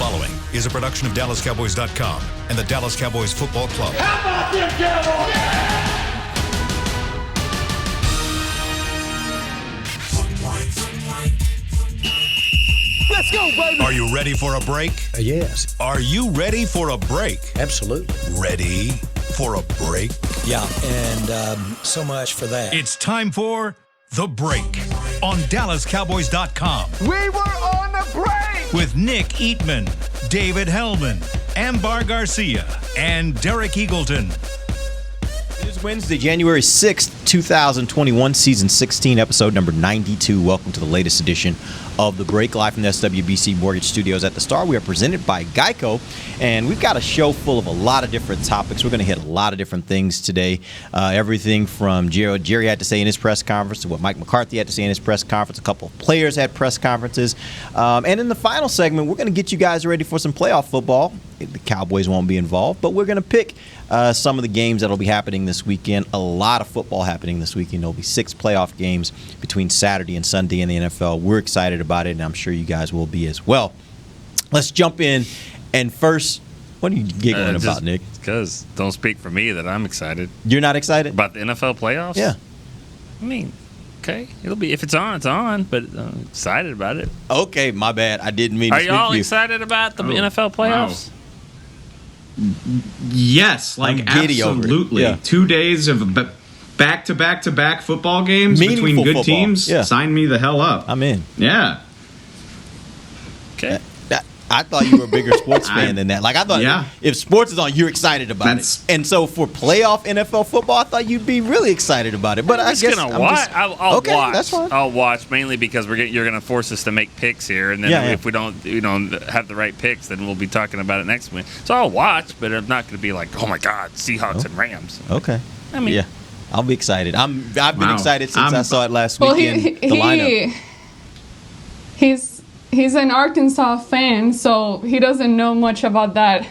following is a production of DallasCowboys.com and the Dallas Cowboys Football Club. How about them Cowboys? Let's go, baby. Are you ready for a break? Yes. Are you ready for a break? Absolutely. Ready for a break? Yeah, and so much for that. It's time for The Break on DallasCowboys.com. We were on the break. With Nick Eatman, David Hellman, Ambar Garcia, and Derek Eagleton. It is Wednesday, January 6th, 2021, season 16, episode number 92. Welcome to the latest edition of The Break, live from the SWBC Mortgage Studios at the Star. We are presented by Geico, and we've got a show full of a lot of different topics. We're going to hit a lot of different things today. Everything from Jerry had to say in his press conference to what Mike McCarthy had to say in his press conference. A couple of players had press conferences. And in the final segment, we're going to get you guys ready for some playoff football. The Cowboys won't be involved, but we're going to pick some of the games that will be happening this weekend. A lot of football happening this weekend. There will be 6 playoff games between Saturday and Sunday in the NFL. We're excited about it, and I'm sure you guys will be as well. Let's jump in. And first, what are you giggling about, Nick? Because don't speak for me that I'm excited. You're not excited? About the NFL playoffs? Yeah. I mean, okay. It'll be, if it's on, it's on, but I'm excited about it. Okay, my bad. I didn't mean to speak for you. Are y'all excited about the NFL playoffs? Wow. Yes, like absolutely. Yeah. 2 days of back-to-back-to-back football games Meaningful between good football. teams. Yeah. Sign me the hell up. I'm in. Yeah. Okay. I thought you were a bigger sports fan than that. Like, I thought if sports is on, you're excited about it. And so for playoff NFL football, I thought you'd be really excited about it. But I guess I'll watch. That's fine. I'll watch mainly because you're going to force us to make picks here, and then if we don't have the right picks, then we'll be talking about it next week. So I'll watch, but I'm not going to be like, oh my God, Seahawks and Rams. Okay. I mean, yeah, I'll be excited. I've been excited since I saw it last weekend. The lineup. He's an Arkansas fan, so he doesn't know much about that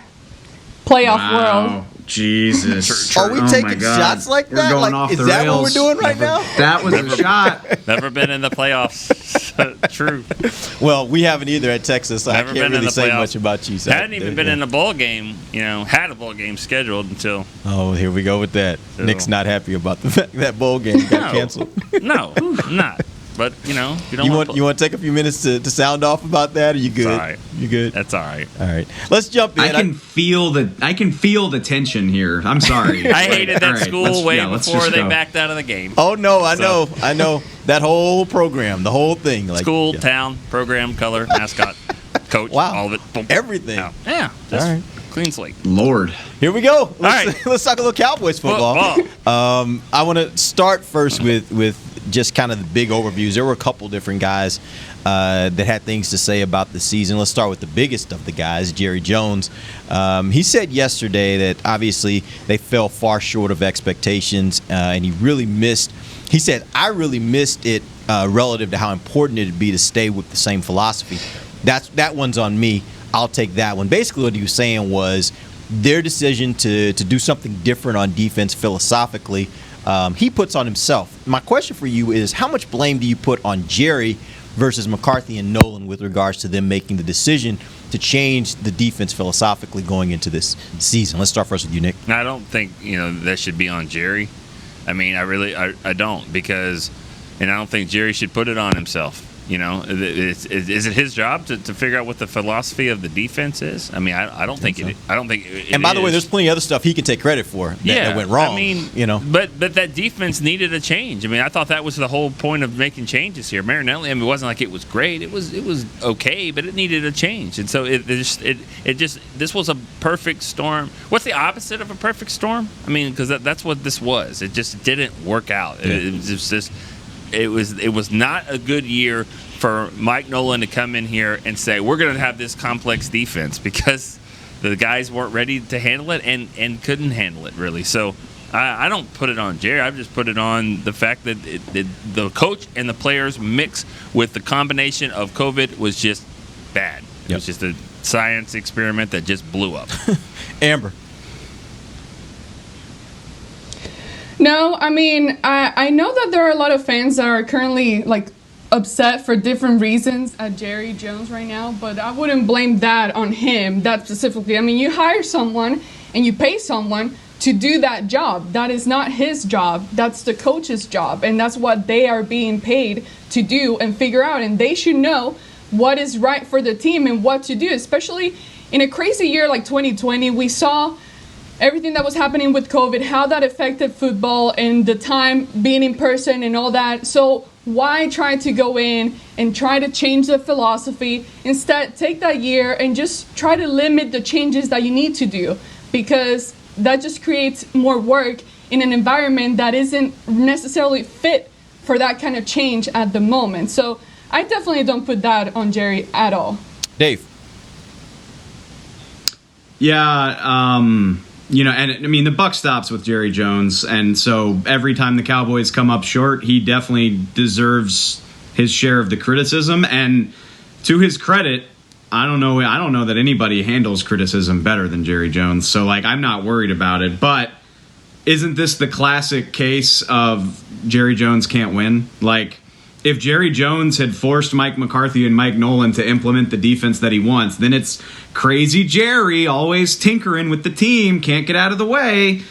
playoff world. Jesus. Are we taking shots like that? We're going off is the that rails. what we're doing right now? That was a shot. Never been in the playoffs. True. Well, we haven't either at Texas, so Never I can't really say much about you. Hadn't even been in a bowl game, had a bowl game scheduled until. Oh, here we go with that. So. Nick's not happy about the fact that bowl game got canceled. No, not. But, you want to take a few minutes to sound off about that? Are you good? All right. You good? That's all right. All right. Let's jump in. I can feel the tension here. I'm sorry. I hated that school way before they backed out of the game. Oh, no, I know. That whole program, the whole thing. Like, school, town, program, color, mascot, coach, all of it. Boom. Everything. Yeah. All right. Clean slate. Lord. Here we go. Let's talk a little Cowboys football. I want to start first with just kind of the big overviews. There were a couple different guys that had things to say about the season. Let's start with the biggest of the guys, Jerry Jones. He said yesterday that obviously they fell far short of expectations, and he said, I really missed it relative to how important it would be to stay with the same philosophy. That one's on me. I'll take that one. Basically what he was saying was their decision to do something different on defense philosophically, he puts on himself. My question for you is, how much blame do you put on Jerry versus McCarthy and Nolan with regards to them making the decision to change the defense philosophically going into this season? Let's start first with you, Nick. I don't think that should be on Jerry. I mean, I don't, because, and I don't think Jerry should put it on himself. Is it his job to figure out what the philosophy of the defense is? I mean, I don't think it. I don't think it And by the way, is. there's plenty of other stuff he can take credit for that went wrong. I mean, but that defense needed a change. I mean, I thought that was the whole point of making changes here. Marinelli, I mean, it wasn't like it was great. It was okay, but it needed a change. And so this was a perfect storm. What's the opposite of a perfect storm? I mean, because that's what this was. It just didn't work out. Yeah. It was just. It was not a good year for Mike Nolan to come in here and say, we're going to have this complex defense, because the guys weren't ready to handle it and couldn't handle it, really. So I don't put it on Jerry. I just put it on the fact that the coach and the players mix with the combination of COVID was just bad. It was just a science experiment that just blew up. Amber. No, I mean, I know that there are a lot of fans that are currently upset for different reasons at Jerry Jones right now, but I wouldn't blame that on him, that specifically. I mean, you hire someone and you pay someone to do that job. That is not his job. That's the coach's job, and that's what they are being paid to do and figure out, and they should know what is right for the team and what to do, especially in a crazy year like 2020. We saw everything that was happening with COVID, how that affected football and the time being in person and all that. So why try to go in and try to change the philosophy? Instead, take that year and just try to limit the changes that you need to do, because that just creates more work in an environment that isn't necessarily fit for that kind of change at the moment. So I definitely don't put that on Jerry at all. Dave. Yeah, and I mean, the buck stops with Jerry Jones, and so every time the Cowboys come up short, he definitely deserves his share of the criticism. And to his credit, I don't know that anybody handles criticism better than Jerry Jones. So, like, I'm not worried about it. But isn't this the classic case of Jerry Jones can't win? Like, if Jerry Jones had forced Mike McCarthy and Mike Nolan to implement the defense that he wants, then it's crazy Jerry always tinkering with the team, can't get out of the way.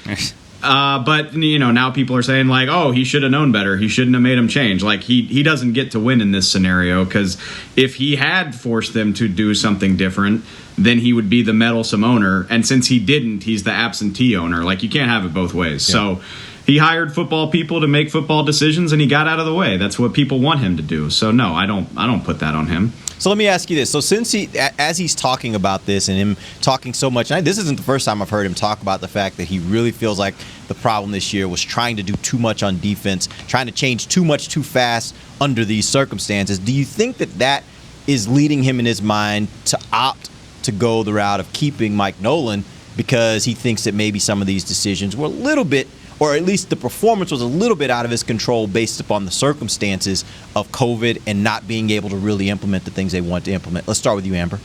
But, now people are saying, like, oh, he should have known better. He shouldn't have made him change. Like, he doesn't get to win in this scenario, because if he had forced them to do something different, then he would be the meddlesome owner. And since he didn't, he's the absentee owner. Like, you can't have it both ways. Yeah. So he hired football people to make football decisions, and he got out of the way. That's what people want him to do. So, no, I don't put that on him. So let me ask you this. So since as he's talking about this and him talking so much, and this isn't the first time I've heard him talk about the fact that he really feels like the problem this year was trying to do too much on defense, trying to change too much too fast under these circumstances. Do you think that is leading him in his mind to opt to go the route of keeping Mike Nolan, because he thinks that maybe some of these decisions were a little bit, or at least the performance was a little bit out of his control based upon the circumstances of COVID and not being able to really implement the things they want to implement? Let's start with you, Amber.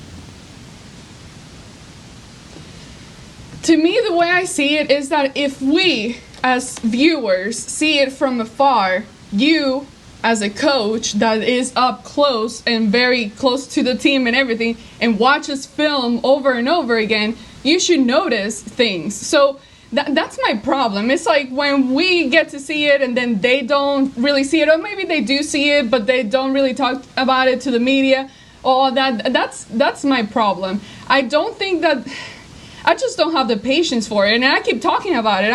To me, the way I see it is that if we, as viewers, see it from afar, you, as a coach that is up close and very close to the team and everything, and watches film over and over again, you should notice things. So that's my problem. It's like when we get to see it and then they don't really see it, or maybe they do see it but they don't really talk about it to the media. That's my problem. I don't think that, I just don't have the patience for it, and I keep talking about it.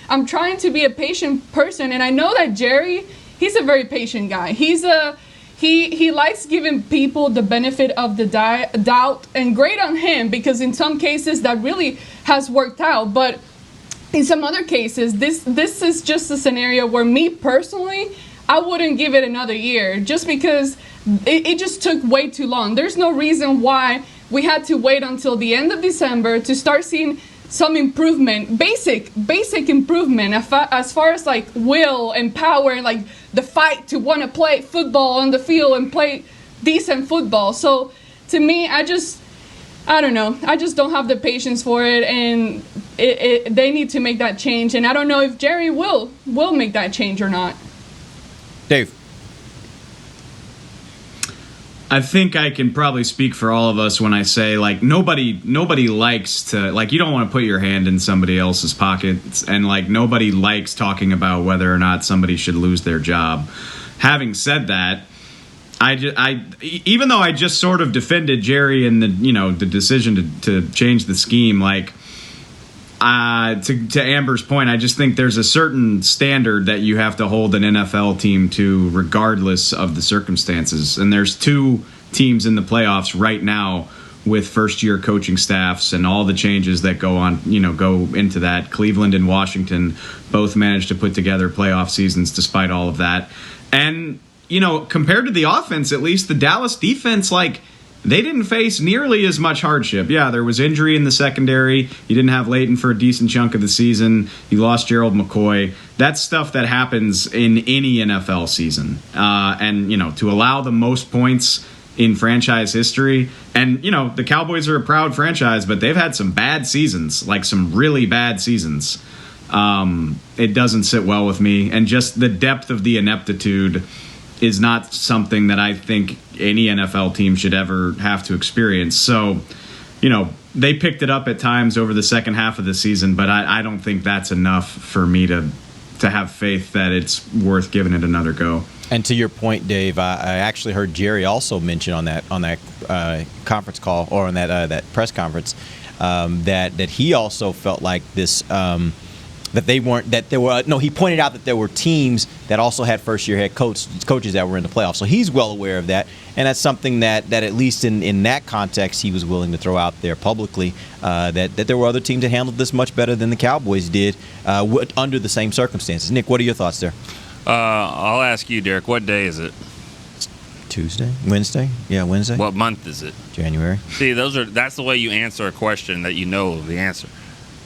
I'm trying to be a patient person, and I know that Jerry, he's a very patient guy. He likes giving people the benefit of the doubt, and great on him, because in some cases that really has worked out. But in some other cases, this is just a scenario where me personally, I wouldn't give it another year, just because it just took way too long. There's no reason why we had to wait until the end of December to start seeing some improvement, basic improvement as far as like will and power and like the fight to want to play football on the field and play decent football. So to me, I don't know. I just don't have the patience for it, and they need to make that change. And I don't know if Jerry will make that change or not. Dave. I think I can probably speak for all of us when I say, like, nobody likes to, like, you don't want to put your hand in somebody else's pockets, and, like, nobody likes talking about whether or not somebody should lose their job. Having said that, even though I just sort of defended Jerry and the decision to change the scheme, like, to Amber's point, I just think there's a certain standard that you have to hold an NFL team to regardless of the circumstances. And there's two teams in the playoffs right now with first-year coaching staffs and all the changes that go into that. Cleveland and Washington both managed to put together playoff seasons despite all of that. And, compared to the offense, at least the Dallas defense, like, they didn't face nearly as much hardship. Yeah, there was injury in the secondary. You didn't have Leighton for a decent chunk of the season. You lost Gerald McCoy. That's stuff that happens in any NFL season. And to allow the most points in franchise history. And, the Cowboys are a proud franchise, but they've had some bad seasons, like some really bad seasons. It doesn't sit well with me. And just the depth of the ineptitude is not something that I think any NFL team should ever have to experience. So, they picked it up at times over the second half of the season, but I don't think that's enough for me to have faith that it's worth giving it another go. And to your point, Dave, I actually heard Jerry also mention on that conference call, or on that press conference, that he also felt like this. He pointed out that there were teams that also had first-year head coaches that were in the playoffs. So he's well aware of that, and that's something that at least in that context he was willing to throw out there publicly, that there were other teams that handled this much better than the Cowboys did under the same circumstances. Nick, what are your thoughts there? I'll ask you, Derek. What day is it? Tuesday? Wednesday? Yeah, Wednesday. What month is it? January. See, that's the way you answer a question that you know the answer.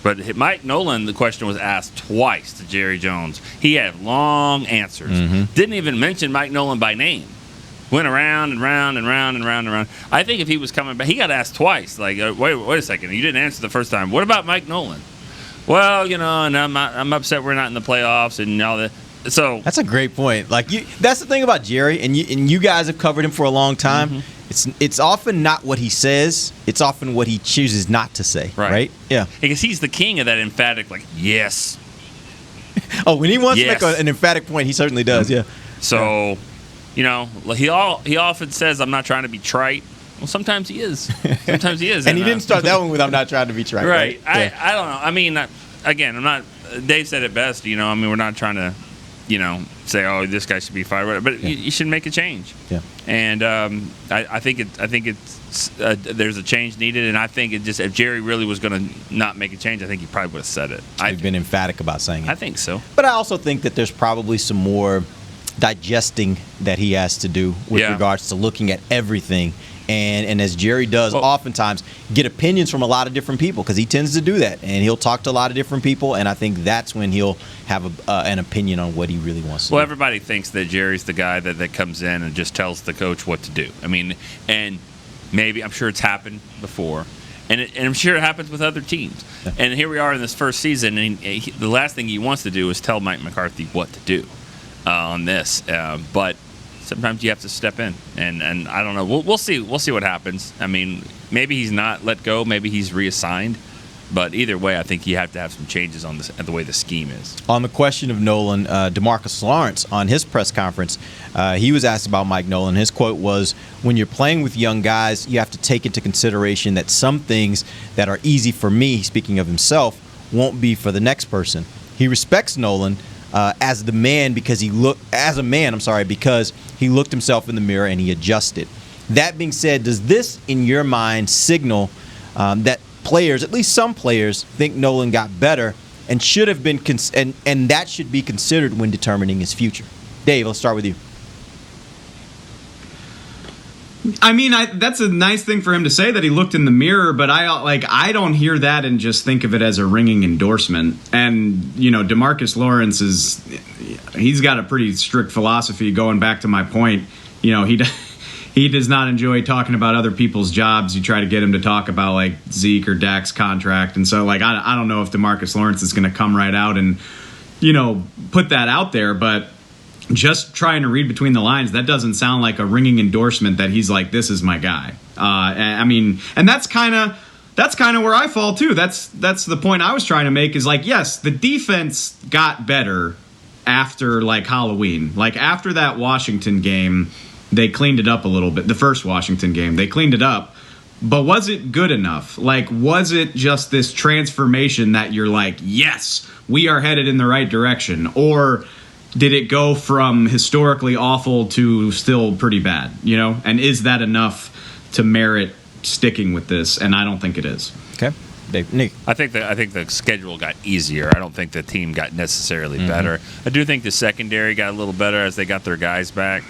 But Mike Nolan, the question was asked twice to Jerry Jones. He had long answers. Mm-hmm. Didn't even mention Mike Nolan by name. Went around and round and round and round and round. I think if he was coming back, he got asked twice. Like, wait a second, you didn't answer the first time. What about Mike Nolan? Well, and I'm upset we're not in the playoffs and all that. So that's a great point. Like, that's the thing about Jerry, and you guys have covered him for a long time. Mm-hmm. It's often not what he says. It's often what he chooses not to say. Right? Yeah. Because he's the king of that emphatic, like, yes. Oh, when he wants to make an emphatic point, he certainly does. Yeah. So, he often says, "I'm not trying to be trite." Well, sometimes he is. Sometimes he is. And he didn't start that one with "I'm not trying to be trite." Right. Yeah. I don't know. I mean, again, I'm not. Dave said it best. We're not trying to, say, "Oh, this guy should be fired," but you should make a change. Yeah. And I think it's there's a change needed, and I think if Jerry really was going to not make a change, I think he probably would have said it. I've been emphatic about saying it. I think so. But I also think that there's probably some more digesting that he has to do with regards to looking at everything. And as Jerry does, oftentimes get opinions from a lot of different people, because he tends to do that, and he'll talk to a lot of different people, and I think that's when he'll have an opinion on what he really wants to do. Well, everybody thinks that Jerry's the guy that comes in and just tells the coach what to do. I mean, and maybe, I'm sure it's happened before, and I'm sure it happens with other teams. Yeah. And here we are in this first season, and the last thing he wants to do is tell Mike McCarthy what to do on this, but sometimes you have to step in, and I don't know. We'll see. We'll see what happens. I mean, maybe he's not let go. Maybe he's reassigned. But either way, I think you have to have some changes on the way the scheme is. On the question of Nolan, DeMarcus Lawrence, on his press conference, he was asked about Mike Nolan. His quote was, "When you're playing with young guys, you have to take into consideration that some things that are easy for me," speaking of himself, "won't be for the next person." He respects Nolan as a man because he looked himself in the mirror and he adjusted. That being said, does this, in your mind, signal that players, at least some players, think Nolan got better and should have been, and that should be considered when determining his future? Dave, let's start with you. I mean, that's a nice thing for him to say, that he looked in the mirror, but I don't hear that and just think of it as a ringing endorsement. And, DeMarcus Lawrence he's got a pretty strict philosophy, going back to my point. He does not enjoy talking about other people's jobs. You try to get him to talk about like Zeke or Dak's contract. And so I don't know if DeMarcus Lawrence is going to come right out and, put that out there, but just trying to read between the lines, that doesn't sound like a ringing endorsement that he's like, this is my guy. And that's kind of where I fall too. That's the point I was trying to make, is like, yes, the defense got better after like Halloween. Like after that Washington game, they cleaned it up a little bit. The first Washington game, they cleaned it up. But was it good enough? Like, was it just this transformation that you're like, yes, we are headed in the right direction? Or did it go from historically awful to still pretty bad, And is that enough to merit sticking with this? And I don't think it is. Okay. Dave, Nick. I think the schedule got easier. I don't think the team got necessarily better. I do think the secondary got a little better as they got their guys back.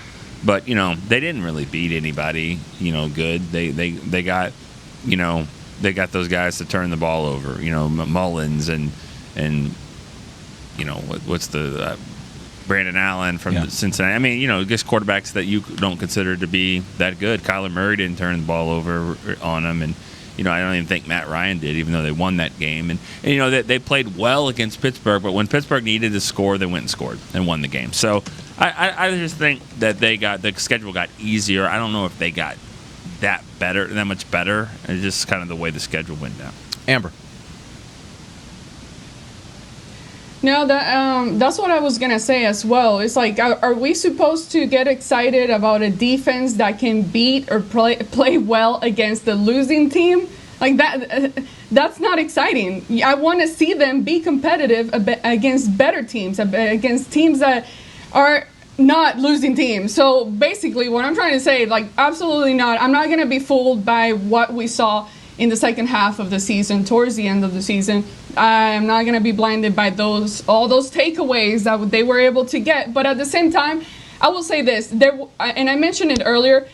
But, they didn't really beat anybody, good. They got, they got those guys to turn the ball over, Mullins and what's the Brandon Allen from Cincinnati. I mean, just quarterbacks that you don't consider to be that good. Kyler Murray didn't turn the ball over on them, and I don't even think Matt Ryan did, even though they won that game. And they played well against Pittsburgh, but when Pittsburgh needed to score, they went and scored and won the game. So I just think that the schedule got easier. I don't know if they got that much better. It's just kind of the way the schedule went down. Amber. No, that's what I was gonna say as well. It's like, are we supposed to get excited about a defense that can beat or play well against the losing team? Like that's not exciting. I want to see them be competitive against better teams, against teams that are not losing teams. So basically, what I'm trying to say, like, absolutely not. I'm not gonna be fooled by what we saw in the second half of the season, towards the end of the season. I'm not going to be blinded by all those takeaways that they were able to get. But at the same time, I will say this, and I mentioned it earlier,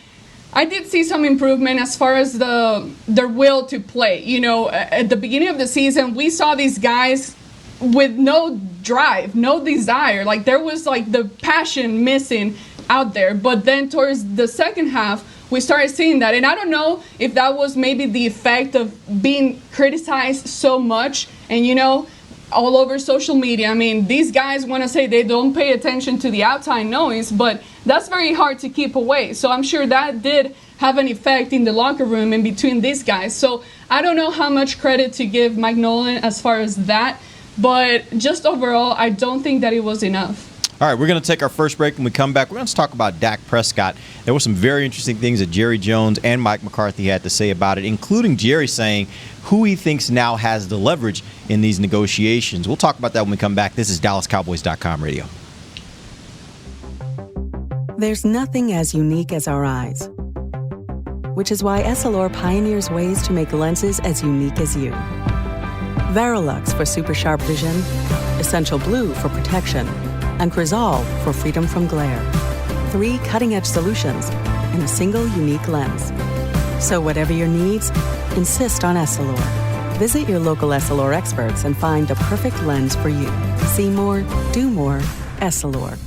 I did see some improvement as far as their will to play. At the beginning of the season, we saw these guys with no drive, no desire. Like, there was, like, the passion missing out there. But then towards the second half, we started seeing that. And I don't know if that was maybe the effect of being criticized so much and, all over social media. I mean, these guys want to say they don't pay attention to the outside noise, but that's very hard to keep away. So I'm sure that did have an effect in the locker room and between these guys. So I don't know how much credit to give Mike Nolan as far as that, but just overall, I don't think that it was enough. All right, we're going to take our first break. When we come back, we're going to talk about Dak Prescott. There were some very interesting things that Jerry Jones and Mike McCarthy had to say about it, including Jerry saying who he thinks now has the leverage in these negotiations. We'll talk about that when we come back. This is DallasCowboys.com radio. There's nothing as unique as our eyes, which is why Essilor pioneers ways to make lenses as unique as you. Verilux for super sharp vision, Essential Blue for protection, and Crizal for freedom from glare. 3 cutting-edge solutions in a single unique lens. So whatever your needs, insist on Essilor. Visit your local Essilor experts and find the perfect lens for you. See more, do more, Essilor.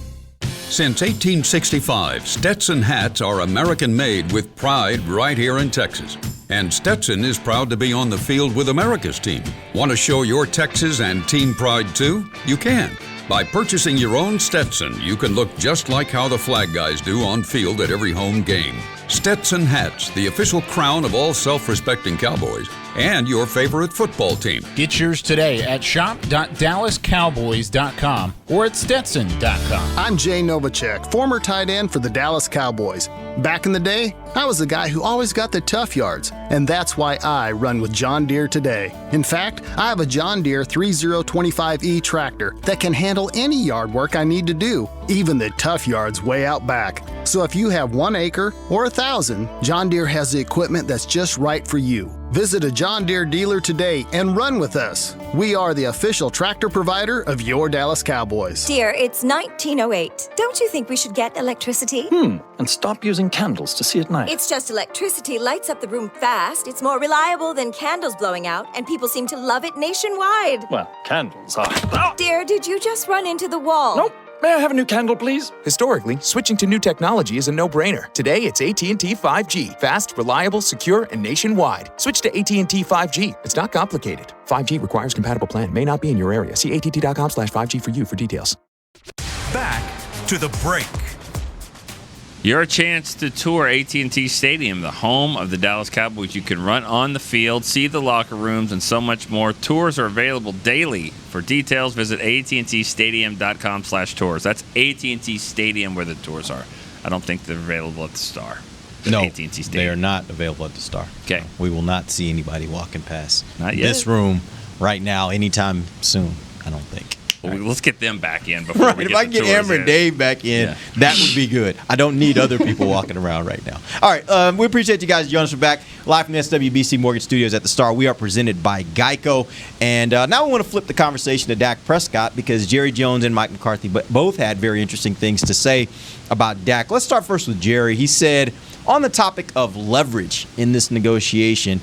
Since 1865, Stetson hats are American-made with pride right here in Texas. And Stetson is proud to be on the field with America's team. Want to show your Texas and team pride too? You can. By purchasing your own Stetson, you can look just like how the flag guys do on field at every home game. Stetson hats, the official crown of all self-respecting Cowboys, and your favorite football team. Get yours today at shop.dallascowboys.com or at stetson.com. I'm Jay Novacek, former tight end for the Dallas Cowboys. Back in the day, I was the guy who always got the tough yards, and that's why I run with John Deere today. In fact, I have a John Deere 3025E tractor that can handle any yard work I need to do, even the tough yards way out back. So if you have 1 acre or 1,000, John Deere has the equipment that's just right for you. Visit a John Deere dealer today and run with us. We are the official tractor provider of your Dallas Cowboys. Dear, it's 1908. Don't you think we should get electricity? And stop using candles to see at night. It's just electricity lights up the room fast. It's more reliable than candles blowing out, and people seem to love it nationwide. Well, candles are... Dear, did you just run into the wall? Nope. May I have a new candle, please? Historically, switching to new technology is a no-brainer. Today, it's AT&T 5G. Fast, reliable, secure, and nationwide. Switch to AT&T 5G. It's not complicated. 5G requires compatible plan. May not be in your area. See att.com/5G for you for details. Back to the break. Your chance to tour AT&T Stadium, the home of the Dallas Cowboys. You can run on the field, see the locker rooms, and so much more. Tours are available daily. For details, visit attstadium.com/tours. That's AT&T Stadium where the tours are. I don't think they're available at the Star. No, AT&T Stadium. They are not available at the Star. Okay. We will not see anybody walking past this room right now anytime soon, I don't think. Well, let's get them back in before Right, we if get I can get Amber and Dave back in, that would be good. I don't need other people walking around right now. All right, we appreciate you guys joining us. We're back live from the SWBC Mortgage Studios at the Star. We are presented by Geico. And now we want to flip the conversation to Dak Prescott because Jerry Jones and Mike McCarthy both had very interesting things to say about Dak. Let's start first with Jerry. He said, on the topic of leverage in this negotiation,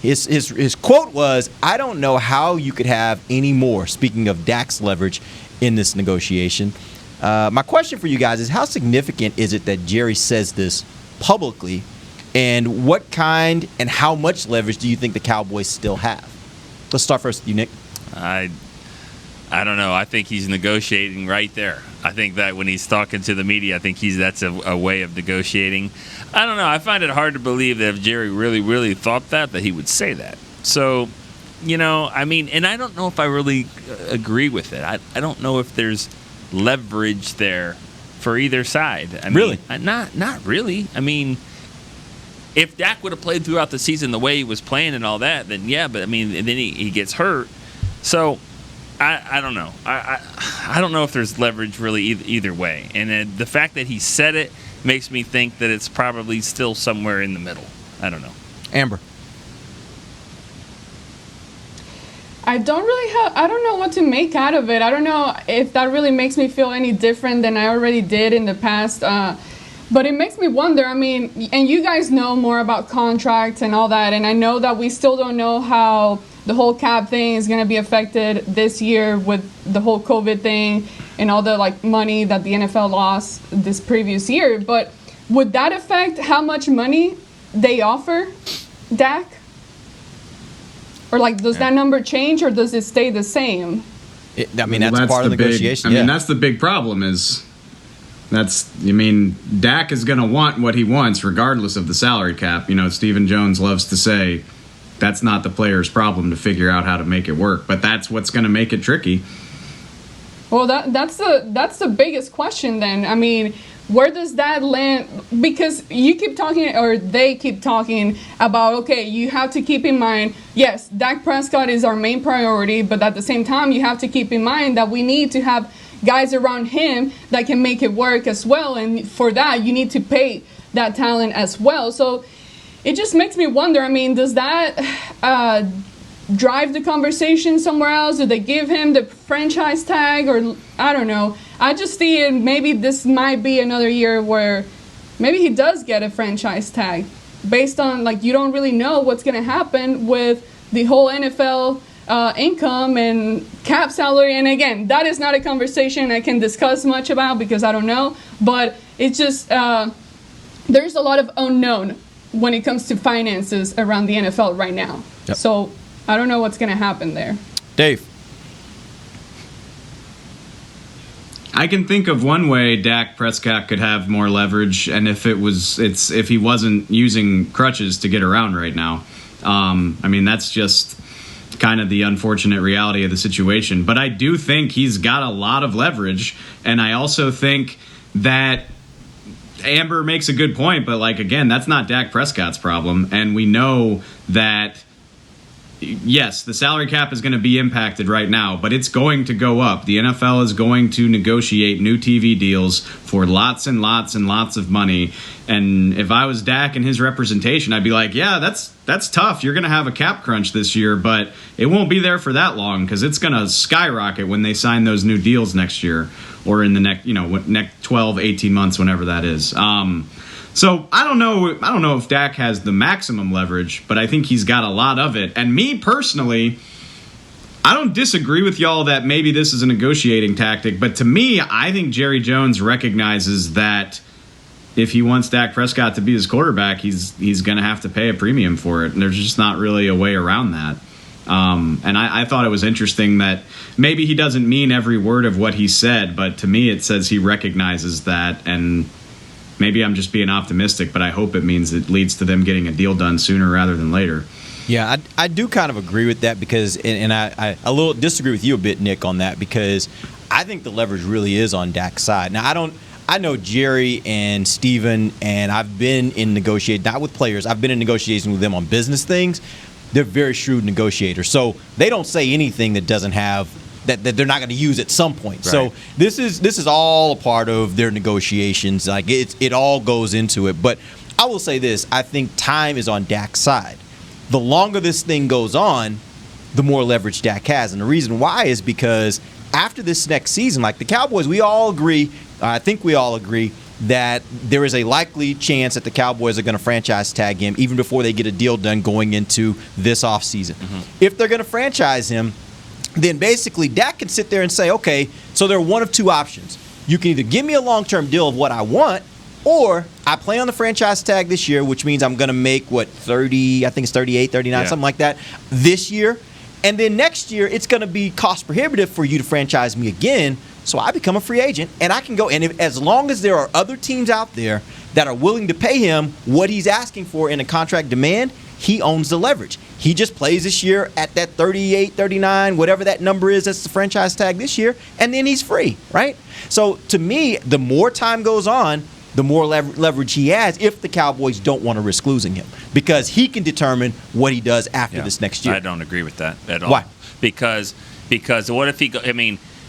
his quote was, "I don't know how you could have any more," speaking of Dak's leverage in this negotiation. My question for you guys is, how significant is it that Jerry says this publicly And what kind and how much leverage do you think the Cowboys still have? Let's start first with you, Nick. I don't know. I think he's negotiating right there. I think that when he's talking to the media, I think that's a way of negotiating. I don't know. I find it hard to believe that if Jerry really, really thought that he would say that. So, I mean, and I don't know if I really agree with it. I don't know if there's leverage there for either side. I mean, really? Not really. I mean, if Dak would have played throughout the season the way he was playing and all that, then yeah. But I mean, and then he gets hurt. So I don't know. I don't know if there's leverage really either way. And then the fact that he said it makes me think that it's probably still somewhere in the middle. I don't know. Amber. I don't know what to make out of it. I don't know if that really makes me feel any different than I already did in the past. But it makes me wonder, I mean, and you guys know more about contracts and all that, and I know that we still don't know how the whole cap thing is going to be affected this year with the whole COVID thing and all the money that the NFL lost this previous year. But would that affect how much money they offer Dak? Or does that number change, or does it stay the same? That's part of the negotiation. That's the big problem Dak is going to want what he wants regardless of the salary cap. Stephen Jones loves to say that's not the player's problem to figure out how to make it work, but that's what's going to make it tricky. Well, that's the biggest question then. I mean, where does that land? Because you keep talking, or they keep talking about, okay, you have to keep in mind, yes, Dak Prescott is our main priority, but at the same time, you have to keep in mind that we need to have guys around him that can make it work as well. And for that, you need to pay that talent as well. So it just makes me wonder, I mean, does that drive the conversation somewhere else? Do they give him the franchise tag? Or I don't know. I just see it, maybe this might be another year where maybe he does get a franchise tag based on, you don't really know what's going to happen with the whole NFL income and cap salary. And again, that is not a conversation I can discuss much about because I don't know. But it's just, there's a lot of unknown when it comes to finances around the NFL right now. Yep. So I don't know what's going to happen there. Dave. I can think of one way Dak Prescott could have more leverage, and if he wasn't using crutches to get around right now. That's just kind of the unfortunate reality of the situation. But I do think he's got a lot of leverage, and I also think that Amber makes a good point, but again, that's not Dak Prescott's problem, and we know that yes, the salary cap is going to be impacted right now, but it's going to go up. The NFL is going to negotiate new TV deals for lots and lots and lots of money. And if I was Dak and his representation, I'd be like, yeah, that's tough. You're going to have a cap crunch this year, but it won't be there for that long because it's going to skyrocket when they sign those new deals next year or in the next 12, 18 months, whenever that is. So I don't know if Dak has the maximum leverage, but I think he's got a lot of it. And me personally, I don't disagree with y'all that maybe this is a negotiating tactic. But to me, I think Jerry Jones recognizes that if he wants Dak Prescott to be his quarterback, he's going to have to pay a premium for it. And there's just not really a way around that. And I thought it was interesting that maybe he doesn't mean every word of what he said, but to me it says he recognizes that. And maybe I'm just being optimistic, but I hope it means it leads to them getting a deal done sooner rather than later. Yeah, I do kind of agree with that because, and I a little disagree with you a bit, Nick, on that because I think the leverage really is on Dak's side. Now, I know Jerry and Steven, and I've been in negotiations, not with players, I've been in negotiations with them on business things. They're very shrewd negotiators. So they don't say anything that doesn't have that they're not going to use at some point. Right. So this is all a part of their negotiations. It all goes into it. But I will say this: I think time is on Dak's side. The longer this thing goes on, the more leverage Dak has, and the reason why is because after this next season, the Cowboys, we all agree. I think we all agree that there is a likely chance that the Cowboys are going to franchise tag him even before they get a deal done going into this offseason. Mm-hmm. If they're going to franchise him, then basically Dak can sit there and say, okay, so there are one of two options. You can either give me a long-term deal of what I want, Or I play on the franchise tag this year, which means I'm going to make, 30, I think it's 38, 39, something like that this year. And then next year, it's going to be cost prohibitive for you to franchise me again. So I become a free agent, and I can go. And as long as there are other teams out there that are willing to pay him what he's asking for in a contract demand, he owns the leverage. He just plays this year at that 38, 39, whatever that number is, that's the franchise tag this year, and then he's free, right? So to me, the more time goes on, the more leverage he has if the Cowboys don't want to risk losing him, because he can determine what he does after this next year. I don't agree with that at all. Why? Because what if he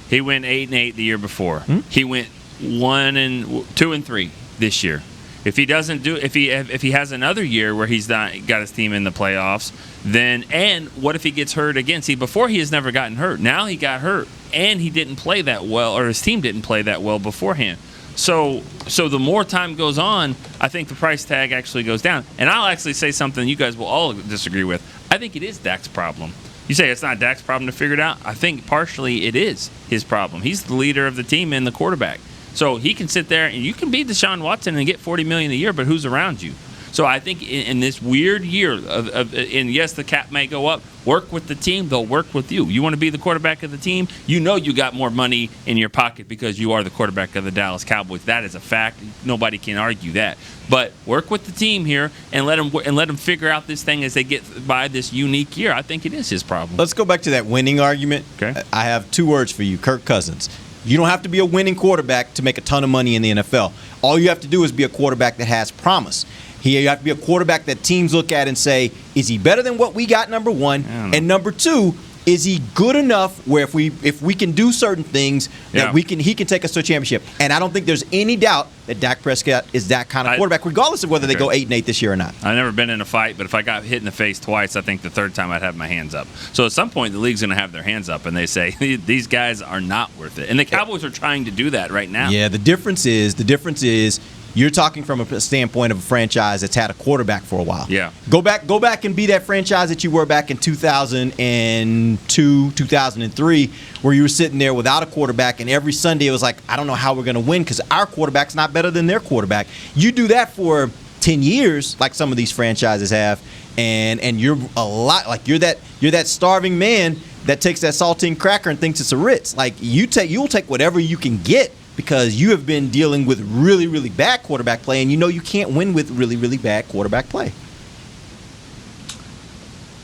he went 8-8 the year before. He went 2-3 this year. If he doesn't if he has another year where he's not got his team in the playoffs, then and what if he gets hurt again? See, before he has never gotten hurt. Now he got hurt and he didn't play that well, or his team didn't play that well beforehand. So the more time goes on, I think the price tag actually goes down. And I'll actually say something you guys will all disagree with. I think it is Dak's problem. You say it's not Dak's problem to figure it out. I think partially it is his problem. He's the leader of the team and the quarterback. So he can sit there and you can be Deshaun Watson and get $40 million a year, but who's around you? So I think in this weird year and yes, the cap may go up. Work with the team; they'll work with you. You want to be the quarterback of the team. You know you got more money in your pocket because you are the quarterback of the Dallas Cowboys. That is a fact. Nobody can argue that. But work with the team here and let them figure out this thing as they get by this unique year. I think it is his problem. Let's go back to that winning argument. Okay. I have two words for you: Kirk Cousins. You don't have to be a winning quarterback to make a ton of money in the NFL. All you have to do is be a quarterback that has promise. You have to be a quarterback that teams look at and say, is he better than what we got, number one? And number two, is he good enough where if we can do certain things that he can take us to a championship? And I don't think there's any doubt that Dak Prescott is that kind of quarterback, regardless of whether they go 8-8 this year or not. I've never been in a fight, but if I got hit in the face twice, I think the third time I'd have my hands up. So at some point, the league's going to have their hands up, and they say, these guys are not worth it. And the Cowboys are trying to do that right now. Yeah, the difference is you're talking from a standpoint of a franchise that's had a quarterback for a while. Yeah. Go back and be that franchise that you were back in 2002, 2003, where you were sitting there without a quarterback, and every Sunday it was like, I don't know how we're going to win because our quarterback's not better than their quarterback. You do that for 10 years, like some of these franchises have, and you're a lot like you're that starving man that takes that saltine cracker and thinks it's a Ritz. Like you'll take whatever you can get, because you have been dealing with really, really bad quarterback play, and you know you can't win with really, really bad quarterback play.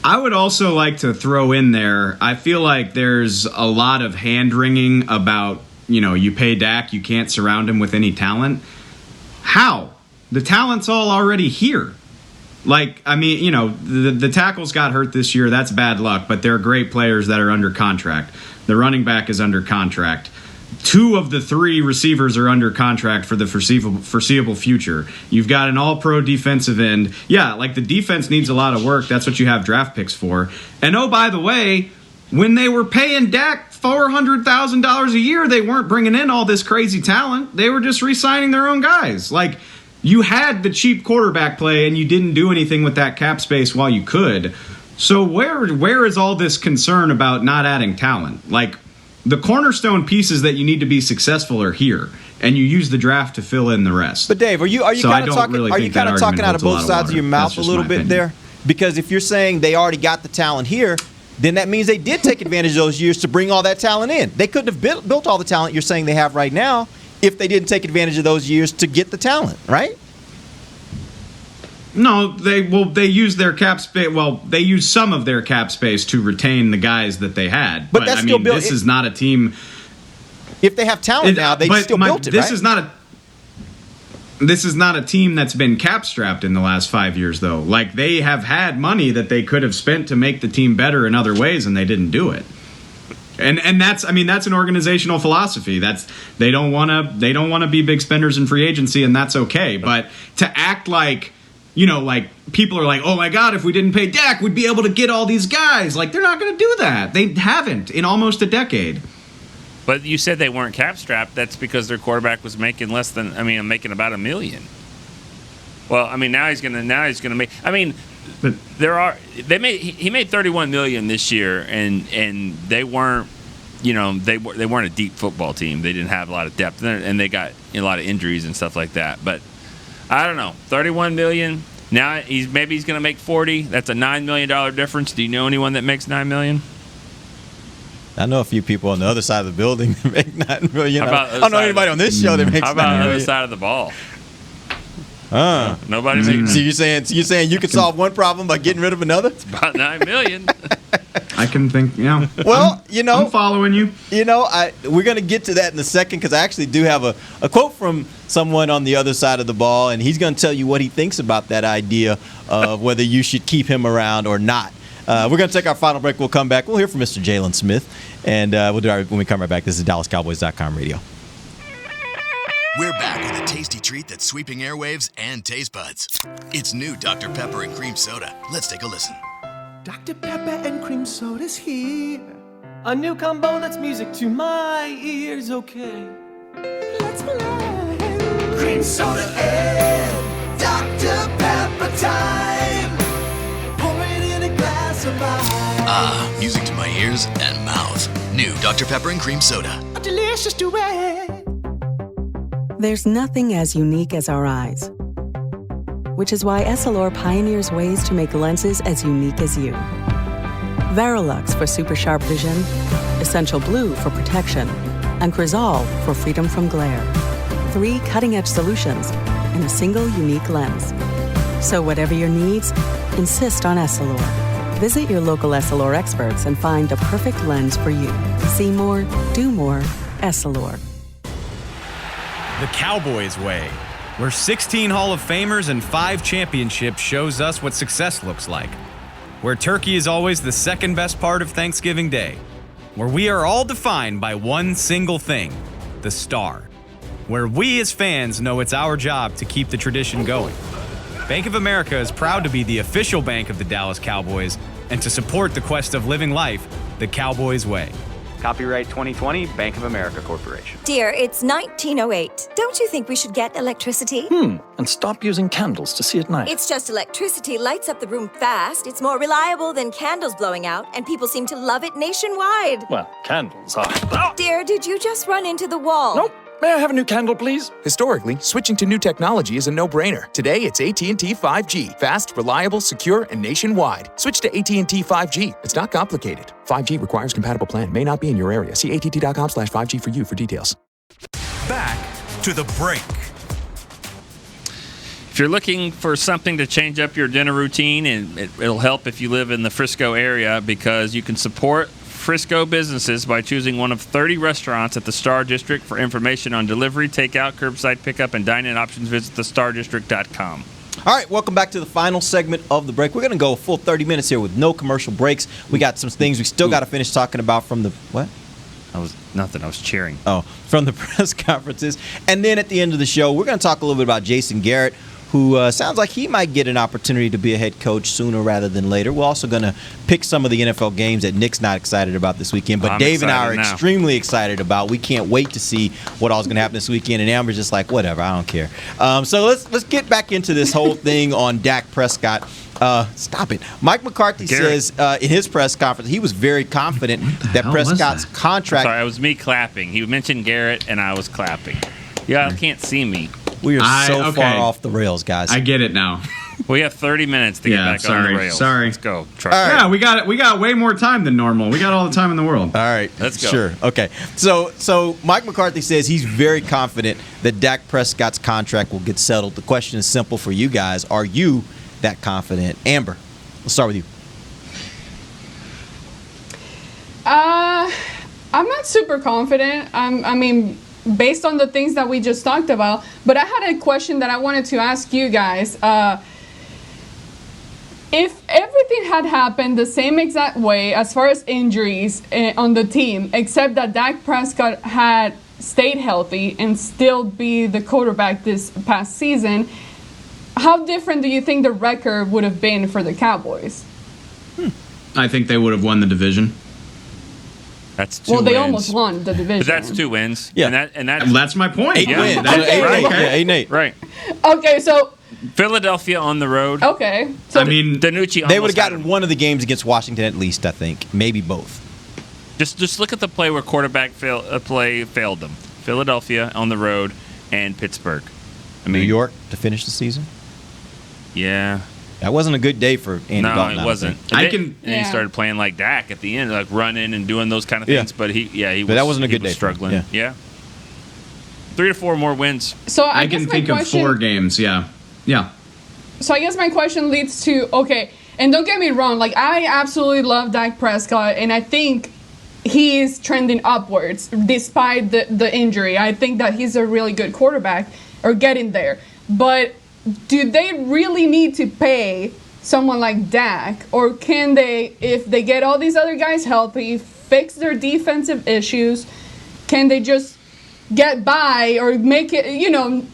I would also like to throw in there, I feel like there's a lot of hand-wringing about, you pay Dak, you can't surround him with any talent. How? The talent's all already here. The tackles got hurt this year. That's bad luck, but they're great players that are under contract. The running back is under contract. 2 of the 3 receivers are under contract for the foreseeable future. You've got an all-pro defensive end. Yeah, the defense needs a lot of work. That's what you have draft picks for. And oh, by the way, when they were paying Dak $400,000 a year, they weren't bringing in all this crazy talent. They were just re-signing their own guys. You had the cheap quarterback play, and you didn't do anything with that cap space while you could. So where is all this concern about not adding talent? The cornerstone pieces that you need to be successful are here, and you use the draft to fill in the rest. But Dave, are you kind of talking out of both sides of your mouth a little bit there? Because if you're saying they already got the talent here, then that means they did take advantage of those years to bring all that talent in. They couldn't have built all the talent you're saying they have right now if they didn't take advantage of those years to get the talent, right? No, they use their cap space. Well, they use some of their cap space to retain the guys that they had. But that's still built. This is not a team. If they have talent now, they still built it. This is not a team that's been cap strapped in the last 5 years, though. They have had money that they could have spent to make the team better in other ways, and they didn't do it. And that's an organizational philosophy. They don't want to be big spenders in free agency, and that's okay. But to act like, people are like, oh my God, if we didn't pay Dak, we'd be able to get all these guys. They're not going to do that. They haven't in almost a decade. But you said they weren't cap strapped. That's because their quarterback was making making about $1 million. Well, now he's going to make. He made $31 million this year, and they weren't, they weren't a deep football team. They didn't have a lot of depth, and they got a lot of injuries and stuff like that. But I don't know. $31 million. Now he's going to make $40. That's a $9 million difference. Do you know anyone that makes $9 million? I know a few people on the other side of the building that make $9 million. I don't know anybody on this show that makes $9 million. How about the other side of the ball? Nobody. So you're saying you could solve one problem by getting rid of another? It's about $9 million. I can think. Yeah. Well, I'm following you. We're going to get to that in a second because I actually do have a quote from someone on the other side of the ball, and he's going to tell you what he thinks about that idea of whether you should keep him around or not. We're going to take our final break. We'll come back. We'll hear from Mr. Jalen Smith, and we'll do when we come right back. This is DallasCowboys.com radio. We're back with a tasty treat that's sweeping airwaves and taste buds. It's new Dr. Pepper and Cream Soda. Let's take a listen. Dr. Pepper and Cream Soda's here. A new combo that's music to my ears, okay. Let's play. Cream Soda and Dr. Pepper time. Pour it in a glass of ice. Music to my ears and mouth. New Dr. Pepper and Cream Soda. A delicious duet. There's nothing as unique as our eyes, which is why Essilor pioneers ways to make lenses as unique as you. Verilux for super sharp vision, Essential Blue for protection, and Crizal for freedom from glare. 3 cutting-edge solutions in a single unique lens. So whatever your needs, insist on Essilor. Visit your local Essilor experts and find the perfect lens for you. See more, do more, Essilor. The Cowboys way, where 16 Hall of Famers and 5 championships shows us what success looks like. Where turkey is always the second best part of Thanksgiving Day. Where we are all defined by one single thing, the star. Where we as fans know it's our job to keep the tradition going. Bank of America is proud to be the official bank of the Dallas Cowboys and to support the quest of living life the Cowboys way. Copyright 2020, Bank of America Corporation. Dear, it's 1908. Don't you think we should get electricity? And stop using candles to see at night. It's just electricity lights up the room fast. It's more reliable than candles blowing out, and people seem to love it nationwide. Well, candles are... Dear, did you just run into the wall? Nope. May I have a new candle, please? Historically, switching to new technology is a no-brainer. Today, it's AT&T 5G. Fast, reliable, secure, and nationwide. Switch to AT&T 5G. It's not complicated. 5G requires compatible plan. May not be in your area. See att.com/5G for you for details. Back to the break. If you're looking for something to change up your dinner routine, and it'll help if you live in the Frisco area because you can support Frisco businesses by choosing one of 30 restaurants at the Star District. For information on delivery, takeout, curbside pickup, and dine-in options, visit thestardistrict.com. All right, welcome back to the final segment of the break. We're going to go a full 30 minutes here with no commercial breaks. We got some things we still got to finish talking about from the what? I was cheering. Oh, from the press conferences. And then at the end of the show, we're going to talk a little bit about Jason Garrett, who sounds like he might get an opportunity to be a head coach sooner rather than later. We're also going to pick some of the NFL games that Nick's not excited about this weekend, but Dave and I are extremely excited about. We can't wait to see what all's going to happen this weekend, and Amber's just like, whatever, I don't care. So let's get back into this whole thing on Dak Prescott. Stop it. Mike McCarthy says in his press conference he was very confident that Prescott's contract... Sorry, it was me clapping. He mentioned Garrett, and I was clapping. You can't see me. We are so far off the rails, guys. I get it now. We have 30 minutes to get back on the rails. Sorry. Let's go. Yeah, we got way more time than normal. We got all the time in the world. All right. Let's go. Sure. Okay. So Mike McCarthy says he's very confident that Dak Prescott's contract will get settled. The question is simple for you guys. Are you that confident? Amber, let's start with you. I'm not super confident. I mean, based on the things that we just talked about, but I had a question that I wanted to ask you guys. If everything had happened the same exact way as far as injuries on the team, except that Dak Prescott had stayed healthy and still be the quarterback this past season, how different do you think the record would have been for the Cowboys? I think they would have won the division. That's 2 wins. Well, they almost won the division. But that's 2 wins. Yeah. And that's my point. 8 wins. Right. 8-8. Right. Okay, so Philadelphia on the road. Okay. So Danucci. They would have gotten one of the games against Washington at least, I think. Maybe both. Just look at the play where quarterback play failed them. Philadelphia on the road and Pittsburgh. New York to finish the season. Yeah. That wasn't a good day for Andy Dalton. No, it wasn't. And he started playing like Dak at the end, like running and doing those kind of things. But that wasn't a good day. Struggling. Yeah. 3 to 4 more wins. So I can think of 4 games. Yeah. So I guess my question leads to, okay, and don't get me wrong, like I absolutely love Dak Prescott, and I think he is trending upwards despite the injury. I think that he's a really good quarterback, or getting there. But do they really need to pay someone like Dak, or can they, if they get all these other guys healthy, fix their defensive issues, can they just get by or make it,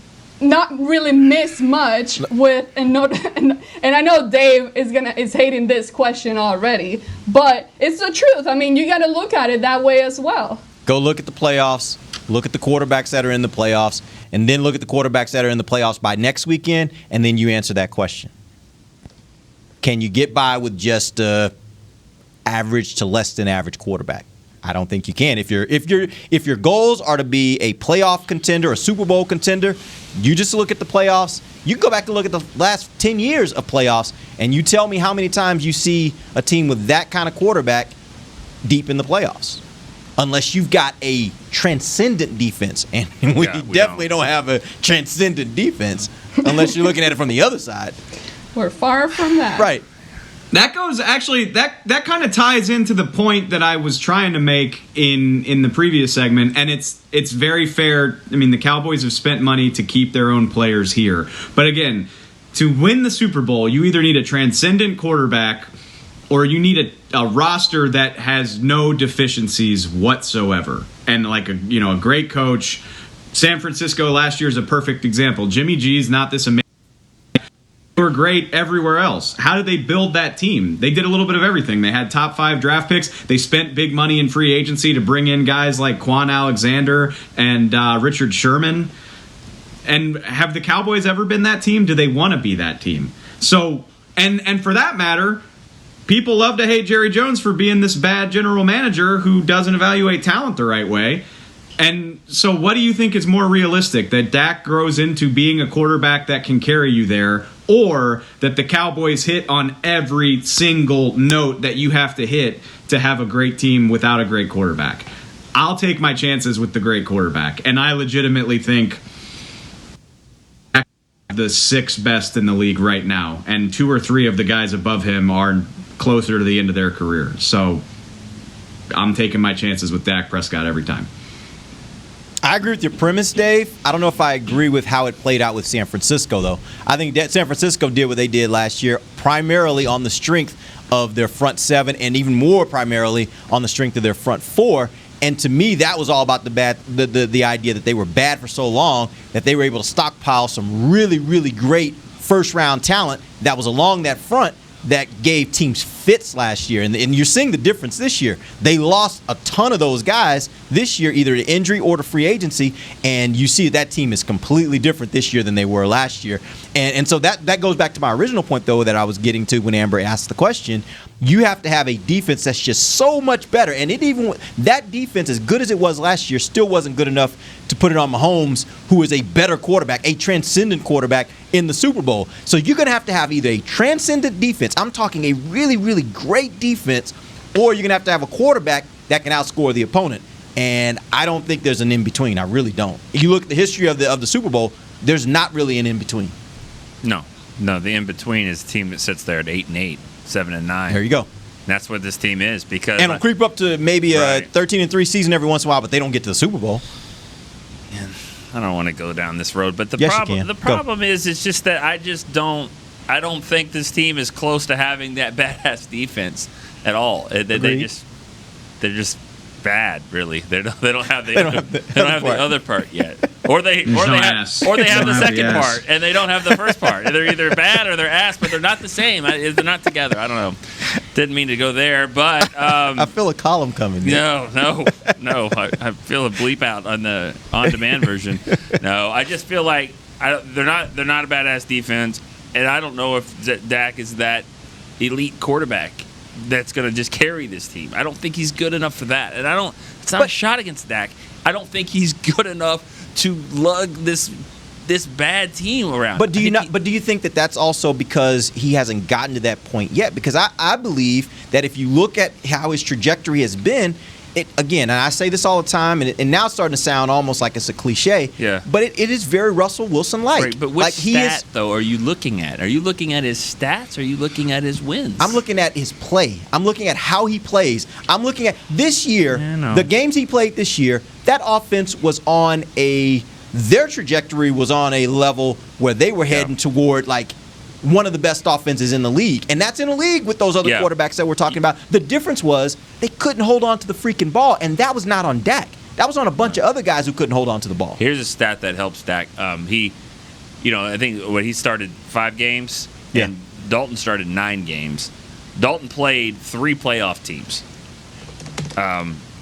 not really miss much with and I know Dave is hating this question already, but it's the truth. I mean, you got to look at it that way as well. Go look at the playoffs, look at the quarterbacks that are in the playoffs, and then look at the quarterbacks that are in the playoffs by next weekend, and then you answer that question. Can you get by with just average to less than average quarterback? I don't think you can. If your goals are to be a playoff contender, a Super Bowl contender, you just look at the playoffs. You can go back and look at the last 10 years of playoffs, and you tell me how many times you see a team with that kind of quarterback deep in the playoffs. Unless you've got a transcendent defense, and we definitely don't have a transcendent defense unless you're looking at it from the other side. We're far from that. Right. That goes that kind of ties into the point that I was trying to make in the previous segment, and it's very fair. I mean, the Cowboys have spent money to keep their own players here, but again, to win the Super Bowl, you either need a transcendent quarterback or you need a roster that has no deficiencies whatsoever, and like a great coach. San Francisco last year is a perfect example. Jimmy G's not this amazing. Were great everywhere else. How did they build that team? They did a little bit of everything. They had top 5 draft picks. They spent big money in free agency to bring in guys like Quan Alexander and Richard Sherman. And have the Cowboys ever been that team? Do they want to be that team? So, and for that matter, people love to hate Jerry Jones for being this bad general manager who doesn't evaluate talent the right way. And so what do you think is more realistic? That Dak grows into being a quarterback that can carry you there, or that the Cowboys hit on every single note that you have to hit to have a great team without a great quarterback? I'll take my chances with the great quarterback. And I legitimately think the 6th best in the league right now. And 2 or 3 of the guys above him are closer to the end of their career. So I'm taking my chances with Dak Prescott every time. I agree with your premise, Dave. I don't know if I agree with how it played out with San Francisco, though. I think that San Francisco did what they did last year primarily on the strength of their front 7 and even more primarily on the strength of their front 4. And to me, that was all about the idea that they were bad for so long that they were able to stockpile some really, really great first-round talent that was along that front that gave teams fits last year. And you're seeing the difference this year. They lost a ton of those guys this year, either to injury or to free agency, and you see that team is completely different this year than they were last year. And so that goes back to my original point, though, that I was getting to when Amber asked the question. You have to have a defense that's just so much better. And that defense, as good as it was last year, still wasn't good enough to put it on Mahomes, who is a better quarterback, a transcendent quarterback in the Super Bowl. So you're going to have either a transcendent defense, I'm talking a really, really great defense, or you're going to have a quarterback that can outscore the opponent. And I don't think there's an in-between. I really don't. If you look at the history of the Super Bowl, there's not really an in-between. No, the in-between is a team that sits there at 8-8. 7-9. There you go. That's what this team is, because and it'll creep up to maybe a 13-3 season every once in a while, but they don't get to the Super Bowl. And I don't want to go down this road, but the problem is it's just that I don't think this team is close to having that badass defense at all. They're just bad, really. They don't have the other part yet. Or they have the second part, and they don't have the first part. They're either bad or they're ass, but they're not the same. They're not together. I don't know. Didn't mean to go there, but I feel a column coming. No. I feel a bleep out on the on-demand version. No, I just feel like they're not a badass defense, and I don't know if Dak is that elite quarterback that's going to just carry this team. I don't think he's good enough for that, and it's not a shot against Dak. I don't think he's good enough to lug this this bad team around. But do you think that that's also because he hasn't gotten to that point yet? Because I believe that if you look at how his trajectory has been, again, and I say this all the time, and now it's starting to sound almost like it's a cliche. Yeah. But it is very Russell Wilson-like. Right, but which stat, though, are you looking at? Are you looking at his stats, or are you looking at his wins? I'm looking at his play. I'm looking at how he plays. I'm looking at this year, the games he played this year, that offense was on their trajectory was on a level where they were heading toward, like, one of the best offenses in the league. And that's in a league with those other quarterbacks that we're talking about. The difference was they couldn't hold on to the freaking ball, and that was not on Dak. That was on a bunch of other guys who couldn't hold on to the ball. Here's a stat that helps Dak. I think when he started 5 games, and Dalton started 9 games. Dalton played 3 playoff teams,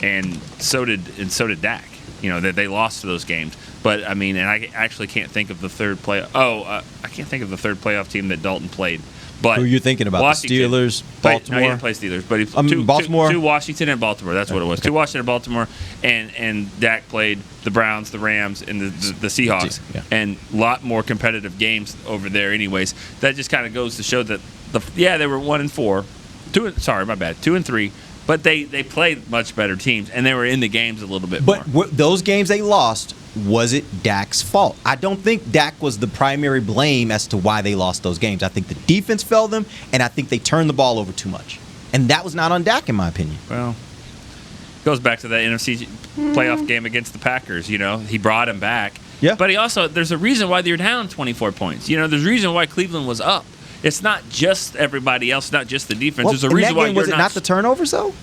and so did Dak. That they lost to those games. But I mean, and I actually can't think of the third I can't think of the third playoff team that Dalton played. But who are you thinking about? Washington. The Steelers, Baltimore. No, he didn't play Steelers, but he played Baltimore. 2 Washington and Baltimore. That's what it was. 2 Washington and Baltimore, and Dak played the Browns, the Rams, and the Seahawks, and a lot more competitive games over there. Anyways, that just kind of goes to show that they were 1-4, 2-3. But they played much better teams, and they were in the games a little bit more. But those games they lost, was it Dak's fault? I don't think Dak was the primary blame as to why they lost those games. I think the defense failed them, and I think they turned the ball over too much. And that was not on Dak, in my opinion. Well, it goes back to that NFC playoff game against the Packers. He brought him back. Yeah. But there's a reason why they're down 24 points. There's a reason why Cleveland was up. It's not just everybody else, not just the defense. Well, There's a reason why was it not the turnovers, though?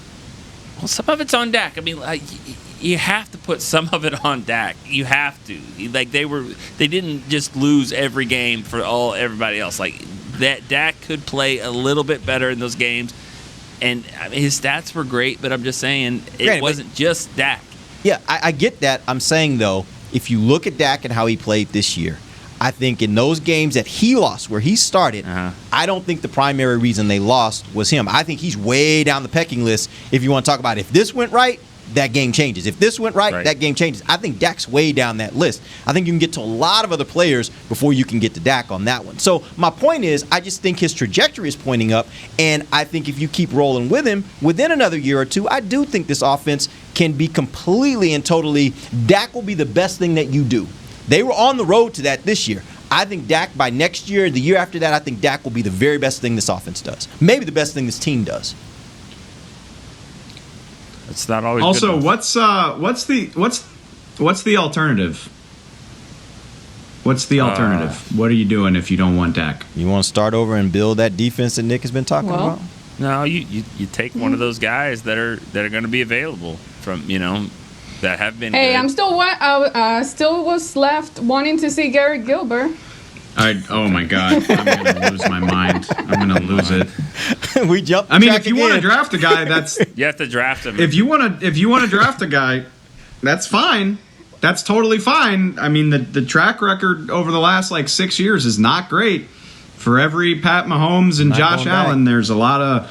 Well, some of it's on Dak. I mean, you have to put some of it on Dak. You have to. Like they didn't just lose every game for everybody else. Like that, Dak could play a little bit better in those games, and I mean, his stats were great. But I'm just saying it wasn't just Dak. Yeah, I get that. I'm saying though, if you look at Dak and how he played this year, I think in those games that he lost, where he started, I don't think the primary reason they lost was him. I think he's way down the pecking list if you want to talk about if this went right, that game changes. If this went right, that game changes. I think Dak's way down that list. I think you can get to a lot of other players before you can get to Dak on that one. So my point is, I just think his trajectory is pointing up, and I think if you keep rolling with him, within another year or two, I do think this offense can be completely and totally, Dak will be the best thing that you do. They were on the road to that this year. I think Dak, by next year, the year after that, I think Dak will be the very best thing this offense does. Maybe the best thing this team does. It's not always. Also, good what's the alternative? What's the alternative? What are you doing if you don't want Dak? You want to start over and build that defense that Nick has been talking about? No, you take one of those guys that are going to be available from that have been. Hey, good. I still was left wanting to see Garrett Gilbert. Oh my God, I'm gonna lose my mind. I'm gonna lose it. We jumped. I mean, if you want to draft a guy, that's you have to draft him. If you want to draft a guy, that's fine. That's totally fine. I mean, the track record over the last 6 years is not great. For every Pat Mahomes and Josh Allen, there's a lot of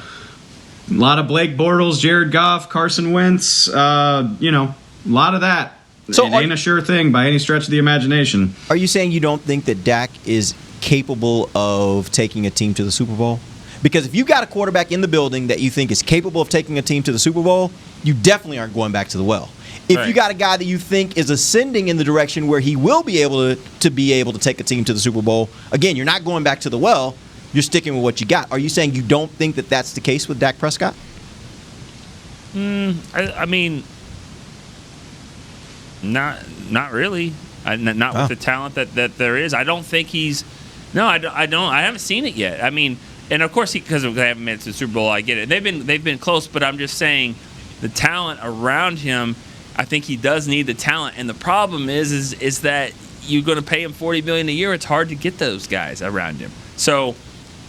Blake Bortles, Jared Goff, Carson Wentz. A lot of that. So it ain't a sure thing by any stretch of the imagination. Are you saying you don't think that Dak is capable of taking a team to the Super Bowl? Because if you got a quarterback in the building that you think is capable of taking a team to the Super Bowl, you definitely aren't going back to the well. If you got a guy that you think is ascending in the direction where he will be able to take a team to the Super Bowl, again, you're not going back to the well. You're sticking with what you got. Are you saying you don't think that that's the case with Dak Prescott? I mean, not really. Not with the talent that there is. I don't think he's. No, I don't. I haven't seen it yet. I mean, and of course, because they haven't made it to the Super Bowl, I get it. They've been close, but I'm just saying, the talent around him. I think he does need the talent, and the problem is that you're going to pay him $40 million a year. It's hard to get those guys around him. So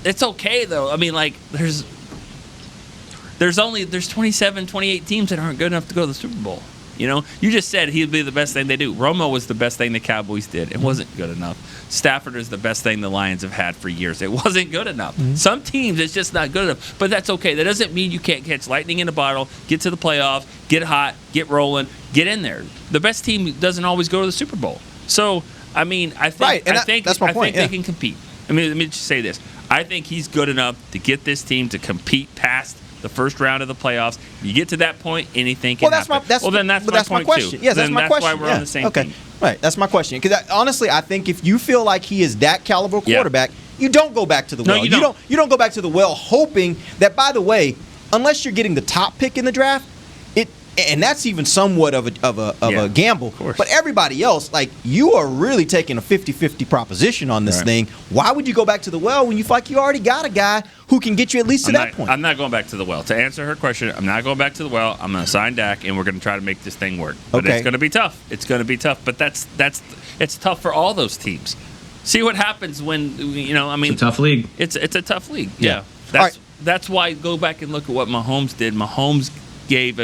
it's okay though. I mean, there's 27, 28 teams that aren't good enough to go to the Super Bowl. You just said he'd be the best thing they do. Romo was the best thing the Cowboys did. It wasn't good enough. Stafford is the best thing the Lions have had for years. It wasn't good enough. Mm-hmm. Some teams, it's just not good enough. But that's okay. That doesn't mean you can't catch lightning in a bottle, get to the playoffs, get hot, get rolling, get in there. The best team doesn't always go to the Super Bowl. So I mean, I think Right, and that's my point, they can compete. I mean, let me just say this. I think he's good enough to get this team to compete past the first round of the playoffs. You get to that point, anything can happen. That's my question. Too. Yes, that's my question. That's why we're on the same team. Right, that's my question. Because honestly, I think if you feel like he is that caliber quarterback, you don't go back to the well. You don't go back to the well hoping that, by the way, unless you're getting the top pick in the draft, and that's even somewhat of a gamble. But everybody else, like, you are really taking a 50-50 proposition on this thing. Why would you go back to the well when you feel like you already got a guy who can get you at least to that point? I'm not going back to the well. To answer her question, I'm not going back to the well. I'm going to sign Dak, and we're going to try to make this thing work. But it's going to be tough. It's going to be tough. But it's tough for all those teams. See what happens when it's a tough league. It's a tough league. Yeah. That's why go back and look at what Mahomes did. Mahomes gave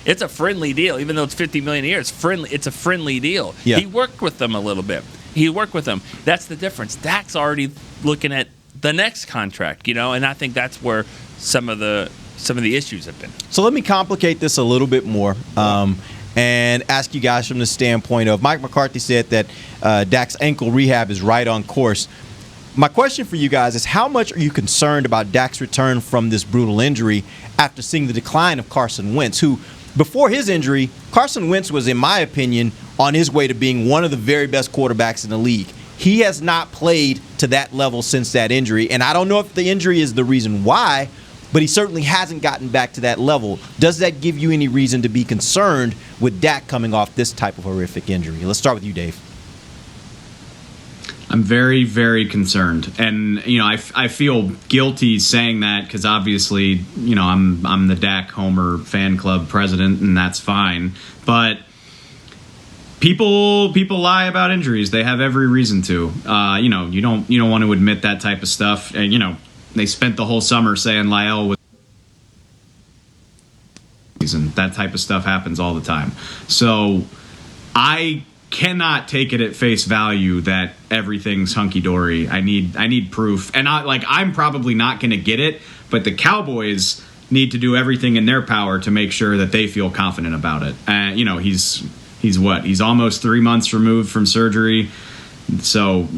it's a friendly deal, even though it's $50 million a year. It's a friendly deal. Yeah. He worked with them a little bit. That's the difference. Dak's already looking at the next contract, and I think that's where some of the issues have been. So let me complicate this a little bit more. And ask you guys from the standpoint of Mike McCarthy said that Dak's ankle rehab is right on course. My question for you guys is, how much are you concerned about Dak's return from this brutal injury after seeing the decline of Carson Wentz, who, before his injury, Carson Wentz was, in my opinion, on his way to being one of the very best quarterbacks in the league. He has not played to that level since that injury, and I don't know if the injury is the reason why, but he certainly hasn't gotten back to that level. Does that give you any reason to be concerned with Dak coming off this type of horrific injury? Let's start with you, Dave. I'm very, very concerned, and I feel guilty saying that because obviously I'm the Dak Homer fan club president, and that's fine. But people lie about injuries; they have every reason to. You don't want to admit that type of stuff. And they spent the whole summer saying Lyle was. And that type of stuff happens all the time. So I cannot take it at face value that everything's hunky-dory. I need proof. And I'm probably not going to get it, but the Cowboys need to do everything in their power to make sure that they feel confident about it. He's almost 3 months removed from surgery. So,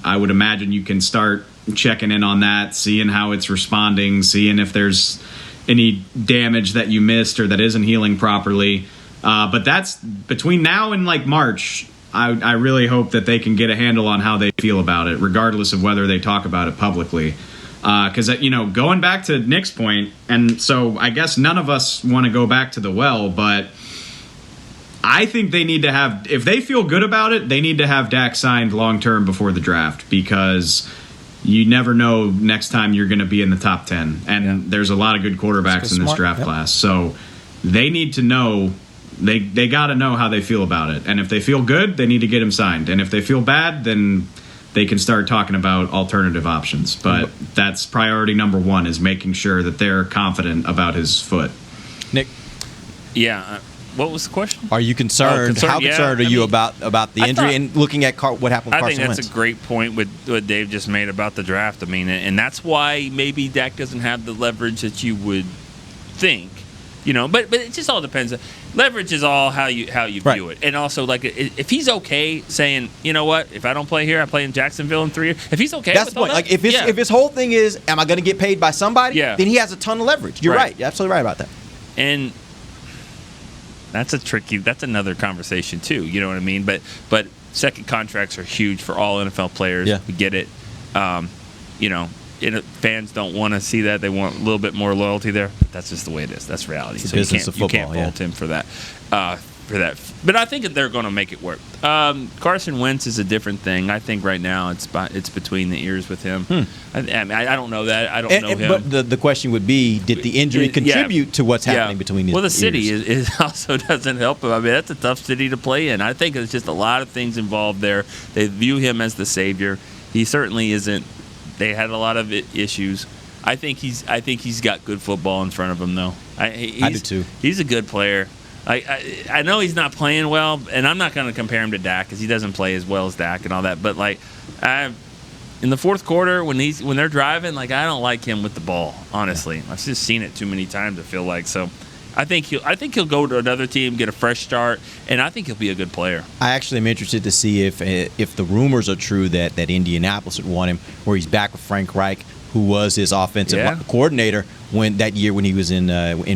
I would imagine you can start checking in on that, seeing how it's responding, seeing if there's any damage that you missed or that isn't healing properly. But that's between now and March. I really hope that they can get a handle on how they feel about it, regardless of whether they talk about it publicly. Because, going back to Nick's point, and so I guess none of us want to go back to the well, but I think they need to have, if they feel good about it, they need to have Dak signed long-term before the draft, because you never know next time you're going to be in the top 10. And there's a lot of good quarterbacks in this draft class. So they need to know, they got to know how they feel about it. And if they feel good, they need to get him signed. And if they feel bad, then they can start talking about alternative options. But that's priority number one, is making sure that they're confident about his foot. Nick? Yeah. What was the question? Are you concerned? How concerned are you about the injury and looking at what happened with Carson Wentz? I think that's a great point with what Dave just made about the draft. I mean, and that's why maybe Dak doesn't have the leverage that you would think. But it just all depends. Leverage is all how you view it. And also, if he's okay saying, you know what, if I don't play here, I play in Jacksonville in 3 years. If he's okay that's with the point. If his whole thing is, am I going to get paid by somebody? Yeah. Then he has a ton of leverage. You're right. You're absolutely right about that. And that's another conversation too. You know what I mean? But second contracts are huge for all NFL players. Yeah. We get it. Fans don't want to see that. They want a little bit more loyalty there. But that's just the way it is. That's reality. It's the business of football. You can't fault him for that. But I think that they're going to make it work. Carson Wentz is a different thing. I think right now it's between the ears with him. I don't know that. I don't know him. But the question would be, did the injury contribute to what's happening between the ears? Well, the city is also doesn't help him. I mean, that's a tough city to play in. I think there's just a lot of things involved there. They view him as the savior. He certainly isn't. They had a lot of issues. I think he's got good football in front of him, though. I do too. He's a good player. I know he's not playing well, and I'm not going to compare him to Dak because he doesn't play as well as Dak and all that. But in the fourth quarter when they're driving, I don't like him with the ball. Honestly, I've just seen it too many times. I feel like so. I think he'll go to another team, get a fresh start, and I think he'll be a good player. I actually am interested to see if the rumors are true that Indianapolis would want him, where he's back with Frank Reich, who was his offensive coordinator when he was in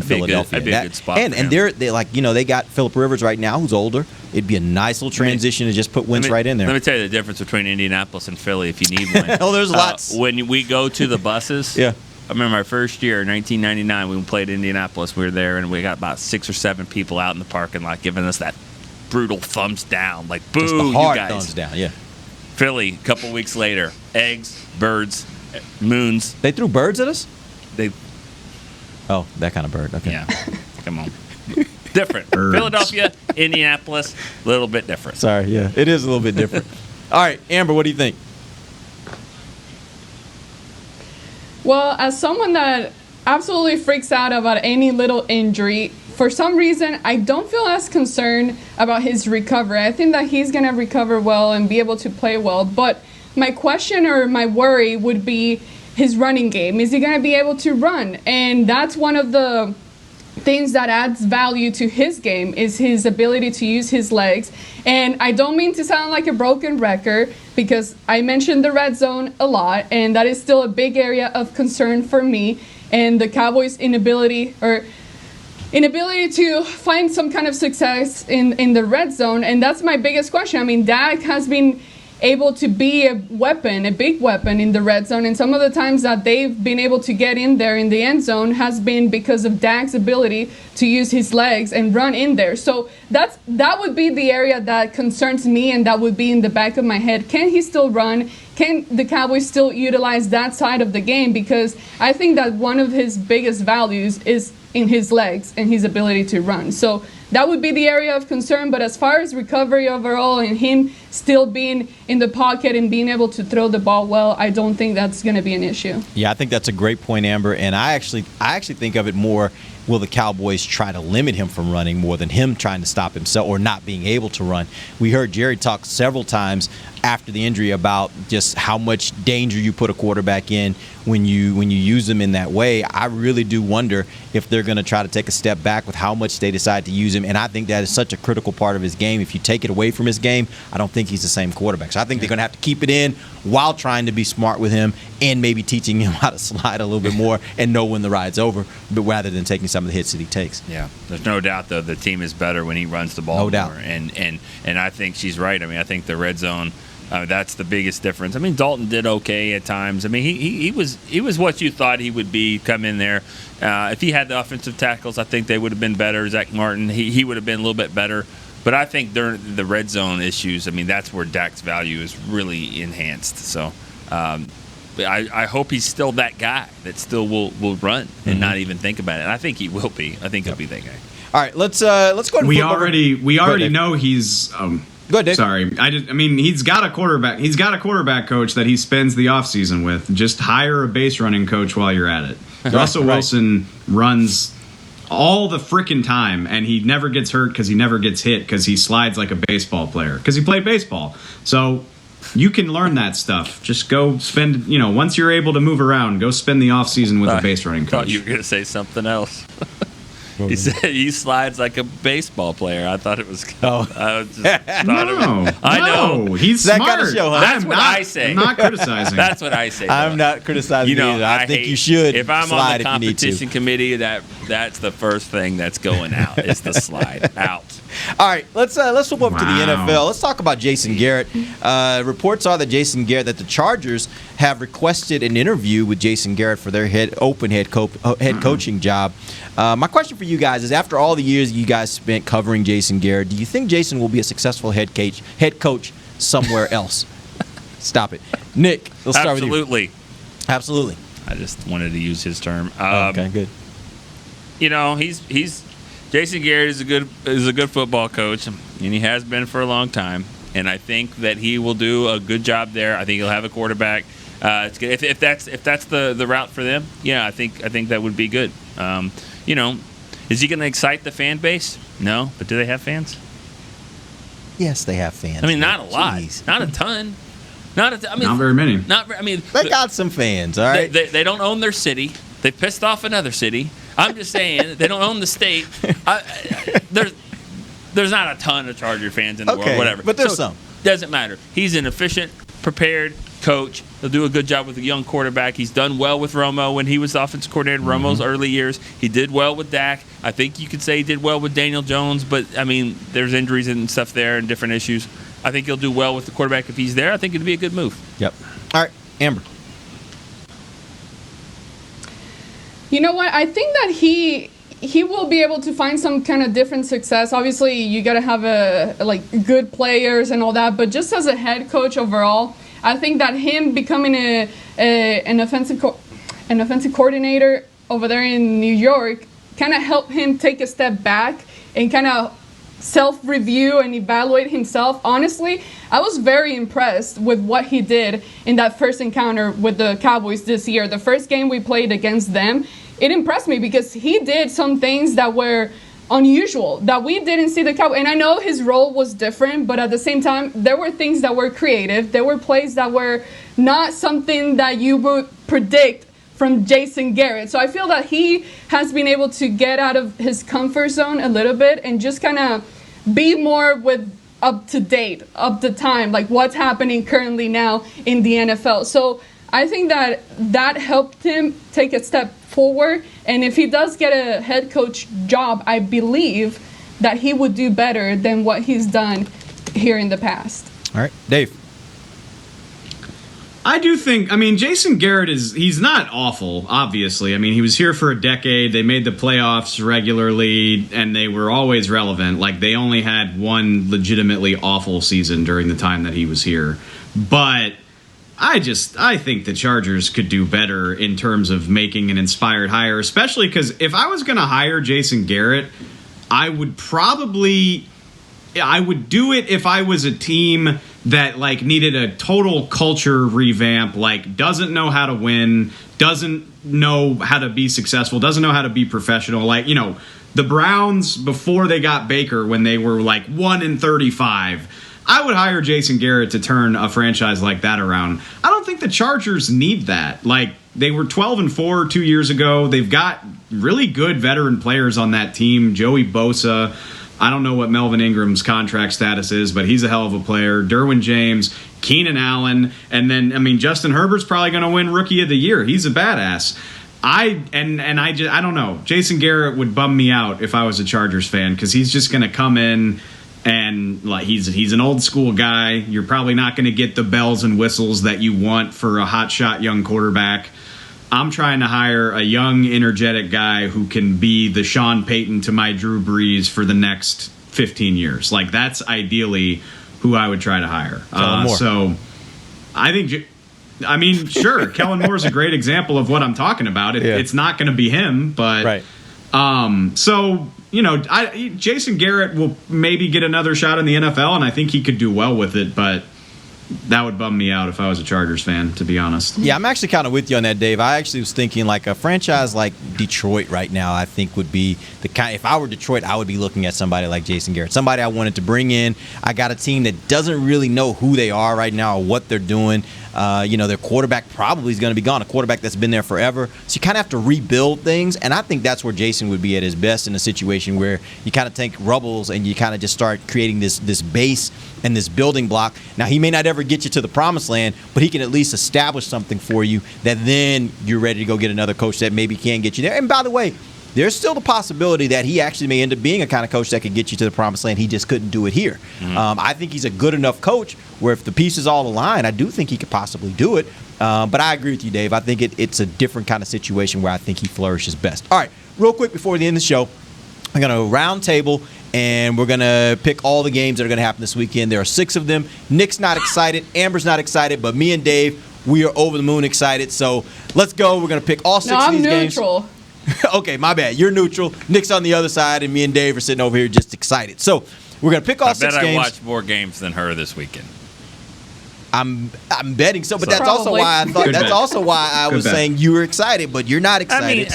Philadelphia. That'd be a good spot. And they got Phillip Rivers right now, who's older. It'd be a nice little transition to just put Wentz right in there. Let me tell you the difference between Indianapolis and Philly if you need one. Oh, there's lots. When we go to the buses, yeah. I remember my first year, 1999, when we played Indianapolis. We were there, and we got about 6 or 7 people out in the parking lot giving us that brutal thumbs down, like, boo, just the hard you guys. Thumbs down, yeah. Philly, a couple weeks later, eggs, birds, moons. They threw birds at us? Oh, that kind of bird. Okay. Yeah. Come on. Different. Birds. Philadelphia, Indianapolis, a little bit different. Sorry, yeah. It is a little bit different. All right, Amber, what do you think? Well, as someone that absolutely freaks out about any little injury, for some reason, I don't feel as concerned about his recovery. I think that he's going to recover well and be able to play well. But my question or my worry would be his running game. Is he going to be able to run? And that's one of the things that adds value to his game, is his ability to use his legs. And I don't mean to sound like a broken record, because I mentioned the red zone a lot, and that is still a big area of concern for me. And the Cowboys' inability to find some kind of success in the red zone, and that's my biggest question. I mean, Dak has been able to be a big weapon in the red zone, and some of the times that they've been able to get in there in the end zone has been because of Dak's ability to use his legs and run in there. So that would be the area that concerns me, and that would be in the back of my head. Can he still run? Can the Cowboys still utilize that side of the game? Because I think that one of his biggest values is in his legs and his ability to run. So that would be the area of concern. But as far as recovery overall and him still being in the pocket and being able to throw the ball well, I don't think that's going to be an issue. Yeah, I think that's a great point, Amber. And I actually think of it more, will the Cowboys try to limit him from running more than him trying to stop himself or not being able to run? We heard Jerry talk several times after the injury about just how much danger you put a quarterback in when you use them in that way. I really do wonder if they're going to try to take a step back with how much they decide to use him. And I think that is such a critical part of his game. If you take it away from his game, I don't think he's the same quarterback. So I think they're going to have to keep it in while trying to be smart with him and maybe teaching him how to slide a little bit more and know when the ride's over, but rather than taking some of the hits that he takes. Yeah, there's no doubt, though, the team is better when he runs the ball more. No doubt. And I think she's right. I mean, I think the red zone, that's the biggest difference. I mean, Dalton did okay at times. I mean, he was what you thought he would be come in there. If he had the offensive tackles, I think they would have been better. Zach Martin, he would have been a little bit better. But I think during the red zone issues, I mean, that's where Dak's value is really enhanced. So I hope he's still that guy that still will run and not even think about it. And I think he will be. I think he'll be that guy. All right, let's go to we already know he's. Go ahead, Dave. Sorry, I mean, he's got a quarterback. He's got a quarterback coach that he spends the offseason with. Just hire a base running coach while you're at it. Russell Wilson runs all the freaking time, and he never gets hurt because he never gets hit because he slides like a baseball player because he played baseball. So you can learn that stuff. Just go spend, once you're able to move around, go spend the offseason with a base running coach. I thought you were going to say something else. He said he slides like a baseball player. I thought it was. No, he's that smart. kind of show, huh? That's what I say. I'm not criticizing. That's what I say. I'm not criticizing either. I think you should. If I'm on the slide competition committee, that's the first thing that's going out is the slide out. All right, let's flip over to the NFL. Let's talk about Jason Garrett. Reports are that the Chargers have requested an interview with Jason Garrett for their head coaching job. My question for you guys is, after all the years you guys spent covering Jason Garrett, do you think Jason will be a successful head coach somewhere else? Stop it. Nick, let's start with you. Absolutely. I just wanted to use his term. Okay, good. He's Jason Garrett is a good football coach, and he has been for a long time. And I think that he will do a good job there. I think he'll have a quarterback. It's good. If that's the route for them, yeah, I think that would be good. Is he going to excite the fan base? No, but do they have fans? Yes, they have fans. I mean, not a lot, not a ton, not very many. They got some fans. All right, they don't own their city. They pissed off another city. I'm just saying they don't own the state. There's not a ton of Charger fans in the world, whatever. But there's some. Doesn't matter. He's an efficient, prepared coach. He'll do a good job with a young quarterback. He's done well with Romo when he was the offensive coordinator in Romo's early years. He did well with Dak. I think you could say he did well with Daniel Jones, but, I mean, there's injuries and stuff there and different issues. I think he'll do well with the quarterback if he's there. I think it'd be a good move. Yep. All right, Amber. You know what? I think that he will be able to find some kind of different success. Obviously, you got to have good players and all that, but just as a head coach overall, I think that him becoming an offensive coordinator over there in New York kind of helped him take a step back and kind of self-review and evaluate himself. Honestly, I was very impressed with what he did in that first encounter with the Cowboys this year. The first game we played against them, it impressed me because he did some things that were unusual that we didn't see the Cowboys. And I know his role was different, but at the same time, there were things that were creative. There were plays that were not something that you would predict from Jason Garrett. So I feel that he has been able to get out of his comfort zone a little bit and just kind of be more with up to date, up to time, like what's happening currently now in the NFL. So I think that helped him take a step forward. And if he does get a head coach job, I believe that he would do better than what he's done here in the past. All right, Dave. I do think, Jason Garrett he's not awful, obviously. He was here for a decade. They made the playoffs regularly, and they were always relevant. Like, they only had one legitimately awful season during the time that he was here. But I think the Chargers could do better in terms of making an inspired hire, especially because if I was going to hire Jason Garrett, I would do it if I was a team that needed a total culture revamp, doesn't know how to win, doesn't know how to be successful, doesn't know how to be professional. The Browns before they got Baker when they were 1-35. I would hire Jason Garrett to turn a franchise like that around. I don't think the Chargers need that. They were 12-4 2 years ago. They've got really good veteran players on that team. Joey Bosa. I don't know what Melvin Ingram's contract status is, but he's a hell of a player. Derwin James, Keenan Allen, and then Justin Herbert's probably going to win Rookie of the Year. He's a badass. I don't know. Jason Garrett would bum me out if I was a Chargers fan because he's just going to come in and he's an old school guy. You're probably not going to get the bells and whistles that you want for a hotshot young quarterback. I'm trying to hire a young, energetic guy who can be the Sean Payton to my Drew Brees for the next 15 years. That's ideally who I would try to hire. So I think, sure, Kellen Moore is a great example of what I'm talking about. It's not going to be him, but right. Jason Garrett will maybe get another shot in the NFL, and I think he could do well with it, but that would bum me out if I was a Chargers fan, to be honest. Yeah, I'm actually kind of with you on that, Dave. I actually was thinking a franchise like Detroit right now, I think would be the kind. If I were Detroit, I would be looking at somebody like Jason Garrett, somebody I wanted to bring in. I got a team that doesn't really know who they are right now or what they're doing. Their quarterback probably is going to be gone, a quarterback that's been there forever. So you kind of have to rebuild things, and I think that's where Jason would be at his best in a situation where you kind of take rubbles and you kind of just start creating this base and this building block. Now, he may not ever get you to the promised land, but he can at least establish something for you that then you're ready to go get another coach that maybe can get you there. And by the way, there's still the possibility that he actually may end up being a kind of coach that could get you to the promised land. He just couldn't do it here. I think he's a good enough coach where if the pieces all align, I do think he could possibly do it. But I agree with you, Dave. I think it's a different kind of situation where I think he flourishes best. All right, real quick before the end of the show, I'm going to round table, and we're going to pick all the games that are going to happen this weekend. There are 6 of them. Nick's not excited. Amber's not excited. But me and Dave, we are over the moon excited. So let's go. We're going to pick all 6 of these games. No, I'm neutral. Okay, my bad. You're neutral. Nick's on the other side, and me and Dave are sitting over here just excited. So we're going to pick all 6 games. I bet I watched more games than her this weekend. I'm betting so, but that's also why I thought. That's also why I was saying you were excited, but you're not excited.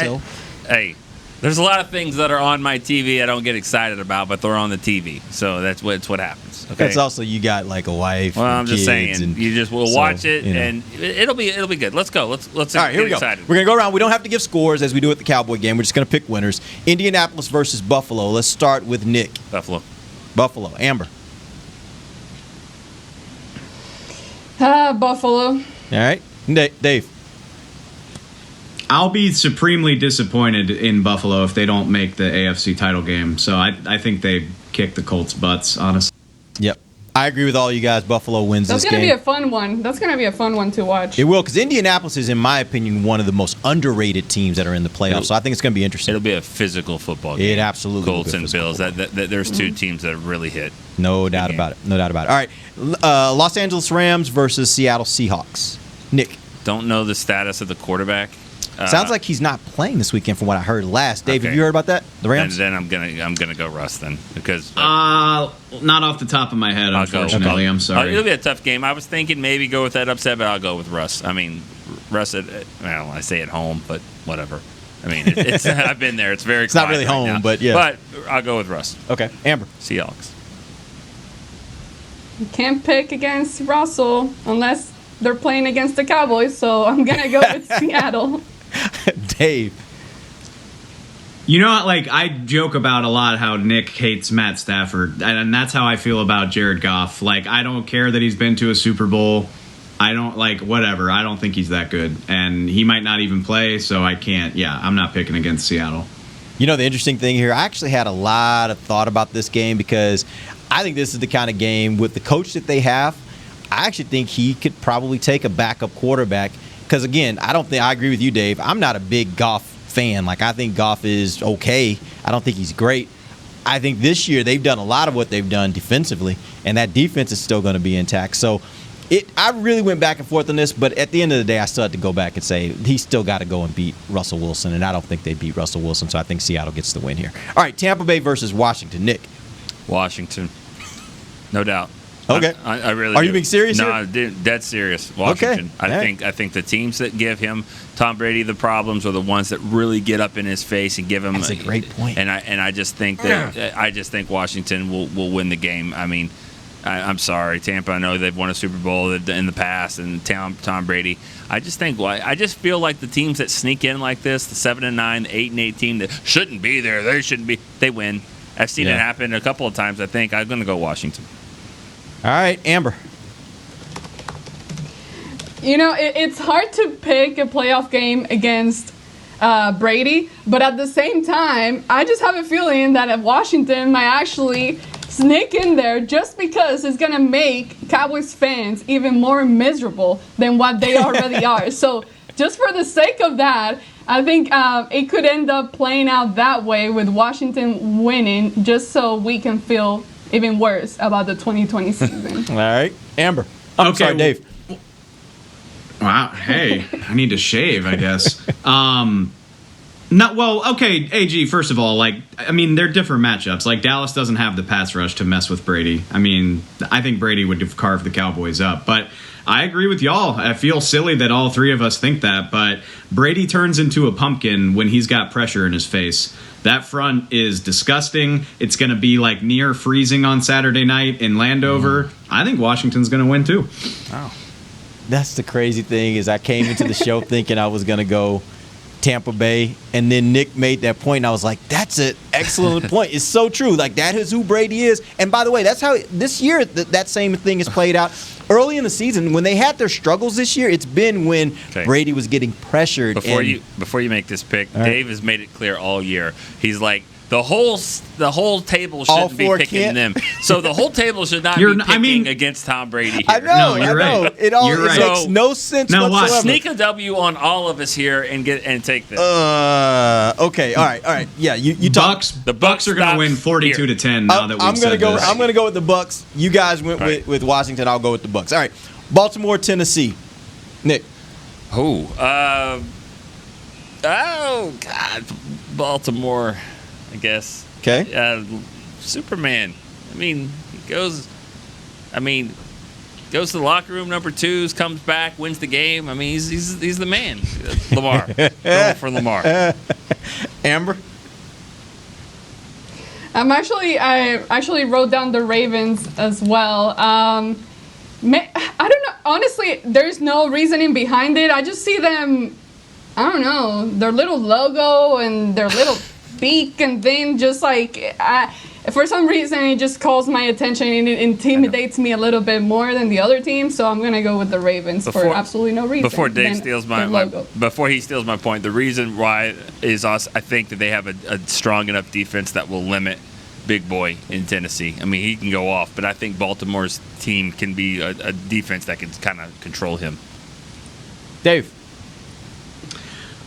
Hey, there's a lot of things that are on my TV I don't get excited about, but they're on the TV. So that's what happens. Okay? That's also you got like a wife. Well, I'm just kids saying, and you just will so, watch it, you know. and it'll be good. Let's go. Let's All right, here we go. excited. We're gonna go around. We don't have to give scores as we do at the Cowboy game. We're just gonna pick winners. Indianapolis versus Buffalo. Let's start with Nick. Buffalo. Amber. Buffalo. All right, Dave. I'll be supremely disappointed in Buffalo if they don't make the AFC title game. So I think they kick the Colts' butts, honestly. Yep. I agree with all you guys. Buffalo wins That's this gonna game. be a fun one. That's gonna be a fun one to watch. It will, because Indianapolis is, in my opinion, one of the most underrated teams that are in the playoffs. So I think it's going to be interesting. It'll be a physical football game. It absolutely will Colts be a and physical Bills. There's two teams that really hit. No doubt about it. No doubt about it. All right, Los Angeles Rams versus Seattle Seahawks. Nick. Don't know the status of the quarterback. Sounds like he's not playing this weekend, from what I heard last. Dave, Okay. have you heard about that? The Rams. Then I'm gonna go Russ then, because Not off the top of my head, unfortunately. I'm sorry. It'll be a tough game. I was thinking maybe go with that upset, but I'll go with Russ. I mean, Russ. Well, I say at home, but whatever. I mean, it's I've been there. It's very. It's not quiet really right home, now. but yeah. But I'll go with Russ. Okay, Amber. Seahawks. You can't pick against Russell unless they're playing against the Cowboys, so I'm gonna go with Seattle. Dave. You know, like, I joke about a lot how Nick hates Matt Stafford, and that's how I feel about Jared Goff. Like, I don't care that he's been to a Super Bowl. I don't, like, whatever. I don't think he's that good. And he might not even play, so I can't. Yeah, I'm not picking against Seattle. You know, the interesting thing here, I actually had a lot of thought about this game because I think this is the kind of game with the coach that they have. I actually think he could probably take a backup quarterback. Because, again, I agree with you, Dave. I'm not a big Goff fan. Like, I think Goff is okay. I don't think he's great. I think this year they've done a lot of what they've done defensively, and that defense is still going to be intact. So I really went back and forth on this, but at the end of the day, I still had to go back and say he's still got to go and beat Russell Wilson, and I don't think they beat Russell Wilson, so I think Seattle gets the win here. All right, Tampa Bay versus Washington. Nick. Washington. No doubt. Okay. I really Are do. you being serious No, here? dead serious. Washington. Okay. I think the teams that give him Tom Brady the problems are the ones that really get up in his face and give him. That's a great point. And I just think that Washington will win the game. I mean, I'm sorry, Tampa. I know they've won a Super Bowl in the past, and Tom Brady. I just feel like the teams that sneak in like this, the 7-9, the 8-8 team that shouldn't be there, they shouldn't be. They win. I've seen it happen a couple of times. I think I'm going to go Washington. All right, Amber. You know, it's hard to pick a playoff game against Brady, but at the same time, I just have a feeling that Washington might actually sneak in there just because it's going to make Cowboys fans even more miserable than what they already are. So just for the sake of that, I think it could end up playing out that way with Washington winning just so we can feel even worse about the 2020 season. All right, Amber. I'm sorry, Dave. Wow. Hey, I need to shave, I guess. Okay, AG, first of all, they're different matchups. Like, Dallas doesn't have the pass rush to mess with Brady. I mean, I think Brady would have carved the Cowboys up. But I agree with y'all. I feel silly that all three of us think that. But Brady turns into a pumpkin when he's got pressure in his face. That front is disgusting. It's going to be like near freezing on Saturday night in Landover. I think Washington's going to win too. Wow. That's the crazy thing is I came into the show thinking I was going to go Tampa Bay, and then Nick made that point, and I was like, that's an excellent point. It's so true. Like, that is who Brady is. And by the way, that's how this year that same thing has played out. Early in the season, when they had their struggles this year, it's been when Brady was getting pressured. Before you make this pick, Dave has made it clear all year. He's like, the whole table shouldn't be picking them. So the whole table should not be picking against Tom Brady here. I know. Right. It makes no sense whatsoever. Sneak a W on all of us here and take this. Okay. All right. Yeah, you talk. The Bucks are going to win 42-10 now that we've said this. I'm going to go with the Bucks. You guys went with Washington. I'll go with the Bucks. All right. Baltimore, Tennessee. Nick. Oh God, Baltimore. I guess. Okay. Superman. He goes to the locker room, number 2s, comes back, wins the game. He's the man. Lamar. Going for Lamar. Amber. I actually wrote down the Ravens as well. I don't know. Honestly, there's no reasoning behind it. I just see them, I don't know, their little logo and their little beak and thing, just like, for some reason, it just calls my attention and it intimidates me a little bit more than the other team. So I'm gonna go with the Ravens for absolutely no reason. Before Dave steals before he steals my point, the reason why is I think that they have a strong enough defense that will limit Big Boy in Tennessee. I mean, he can go off, but I think Baltimore's team can be a defense that can kind of control him. Dave.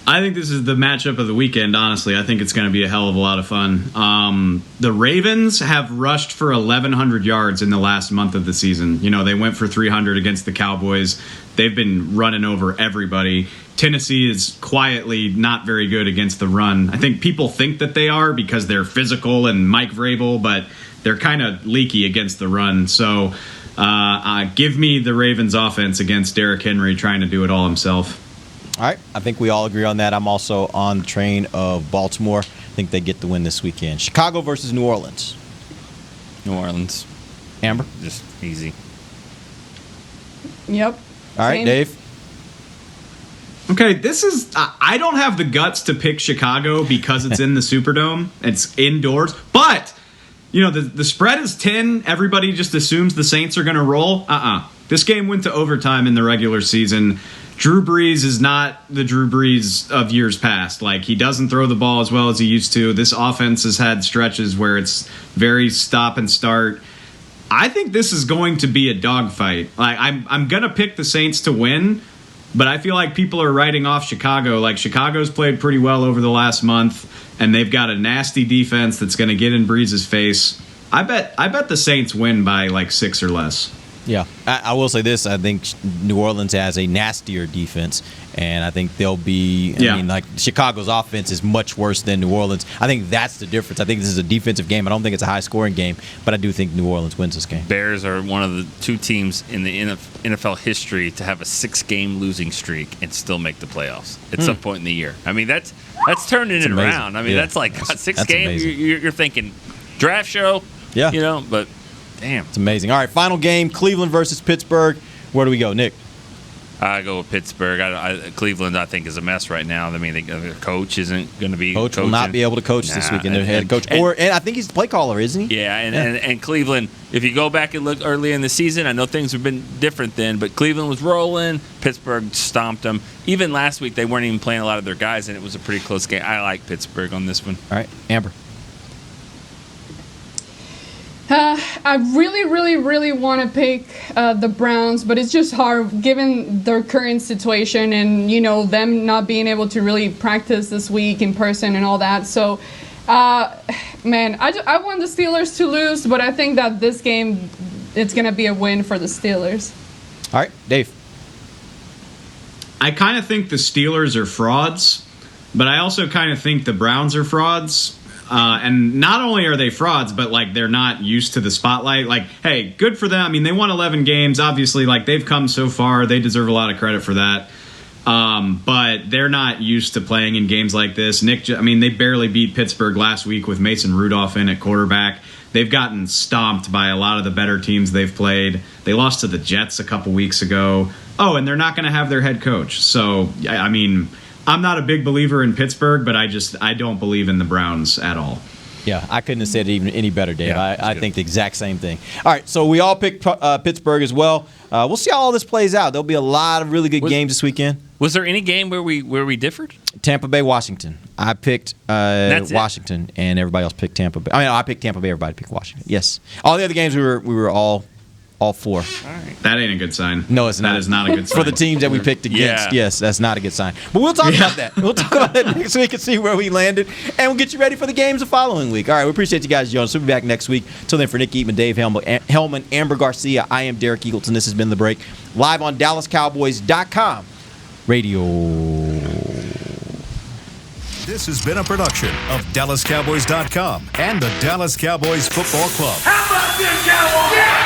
I think this is the matchup of the weekend, honestly. I think it's going to be a hell of a lot of fun. The Ravens have rushed for 1,100 yards in the last month of the season. You know, they went for 300 against the Cowboys. They've been running over everybody. Tennessee is quietly not very good against the run. I think people think that they are because they're physical and Mike Vrabel, but they're kind of leaky against the run. So give me the Ravens offense against Derrick Henry trying to do it all himself. All right, I think we all agree on that. I'm also on the train of Baltimore. I think they get the win this weekend. Chicago versus New Orleans. New Orleans. Amber? Just easy. Yep. All right, Same. Dave? Okay, this is... I don't have the guts to pick Chicago because it's in the Superdome. It's indoors. But, you know, the spread is 10. Everybody just assumes the Saints are going to roll. This game went to overtime in the regular season. Drew Brees is not the Drew Brees of years past. Like, he doesn't throw the ball as well as he used to. This offense has had stretches where it's very stop and start. I think this is going to be a dogfight. Like, I'm going to pick the Saints to win, but I feel like people are writing off Chicago. Like, Chicago's played pretty well over the last month, and they've got a nasty defense that's going to get in Brees' face. I bet the Saints win by like 6 or less. Yeah, I will say this. I think New Orleans has a nastier defense, and I think they'll be. I mean, like, Chicago's offense is much worse than New Orleans. I think that's the difference. I think this is a defensive game. I don't think it's a high-scoring game, but I do think New Orleans wins this game. Bears are one of the two teams in the NFL history to have a 6-game losing streak and still make the playoffs at some point in the year. I mean, that's turning it around. I mean, that's like 6 games. You're thinking draft show. Yeah, you know, but. Damn. It's amazing. All right, final game, Cleveland versus Pittsburgh. Where do we go, Nick? I go with Pittsburgh. Cleveland, I think, is a mess right now. I mean, their coach isn't going to be Coach coaching. will not be able to coach this weekend. Their head coach. And I think he's the play caller, isn't he? Yeah, and Cleveland, if you go back and look early in the season, I know things have been different then, but Cleveland was rolling. Pittsburgh stomped them. Even last week, they weren't even playing a lot of their guys, and it was a pretty close game. I like Pittsburgh on this one. All right, Amber. I really, really, really want to pick the Browns, but it's just hard given their current situation and, you know, them not being able to really practice this week in person and all that. So, man, I want the Steelers to lose, but I think that this game, it's going to be a win for the Steelers. All right, Dave. I kind of think the Steelers are frauds, but I also kind of think the Browns are frauds. And not only are they frauds, but, like, they're not used to the spotlight. Like, hey, good for them. I mean, they won 11 games. Obviously, like, they've come so far. They deserve a lot of credit for that. But they're not used to playing in games like this. They barely beat Pittsburgh last week with Mason Rudolph in at quarterback. They've gotten stomped by a lot of the better teams they've played. They lost to the Jets a couple weeks ago. Oh, and they're not going to have their head coach. So, I mean, I'm not a big believer in Pittsburgh, but I don't believe in the Browns at all. Yeah, I couldn't have said it even any better, Dave. Yeah, I think the exact same thing. All right, so we all picked Pittsburgh as well. We'll see how all this plays out. There'll be a lot of really good games this weekend. Was there any game where we differed? Tampa Bay, Washington. I picked Washington, and everybody else picked Tampa Bay. I picked Tampa Bay. Everybody picked Washington. Yes, all the other games we were all four. All right. That ain't a good sign. No, it's not. That is not a good sign. For the teams that we picked against, yes, that's not a good sign. But we'll talk about that. We'll talk about that next week and see where we landed. And we'll get you ready for the games the following week. All right, we appreciate you guys joining us. We'll be back next week. Till then, for Nick Eatman, Dave Hellman, Amber Garcia, I am Derek Eagleton. This has been The Break, live on DallasCowboys.com radio. This has been a production of DallasCowboys.com and the Dallas Cowboys Football Club. How about this, Cowboys? Yeah!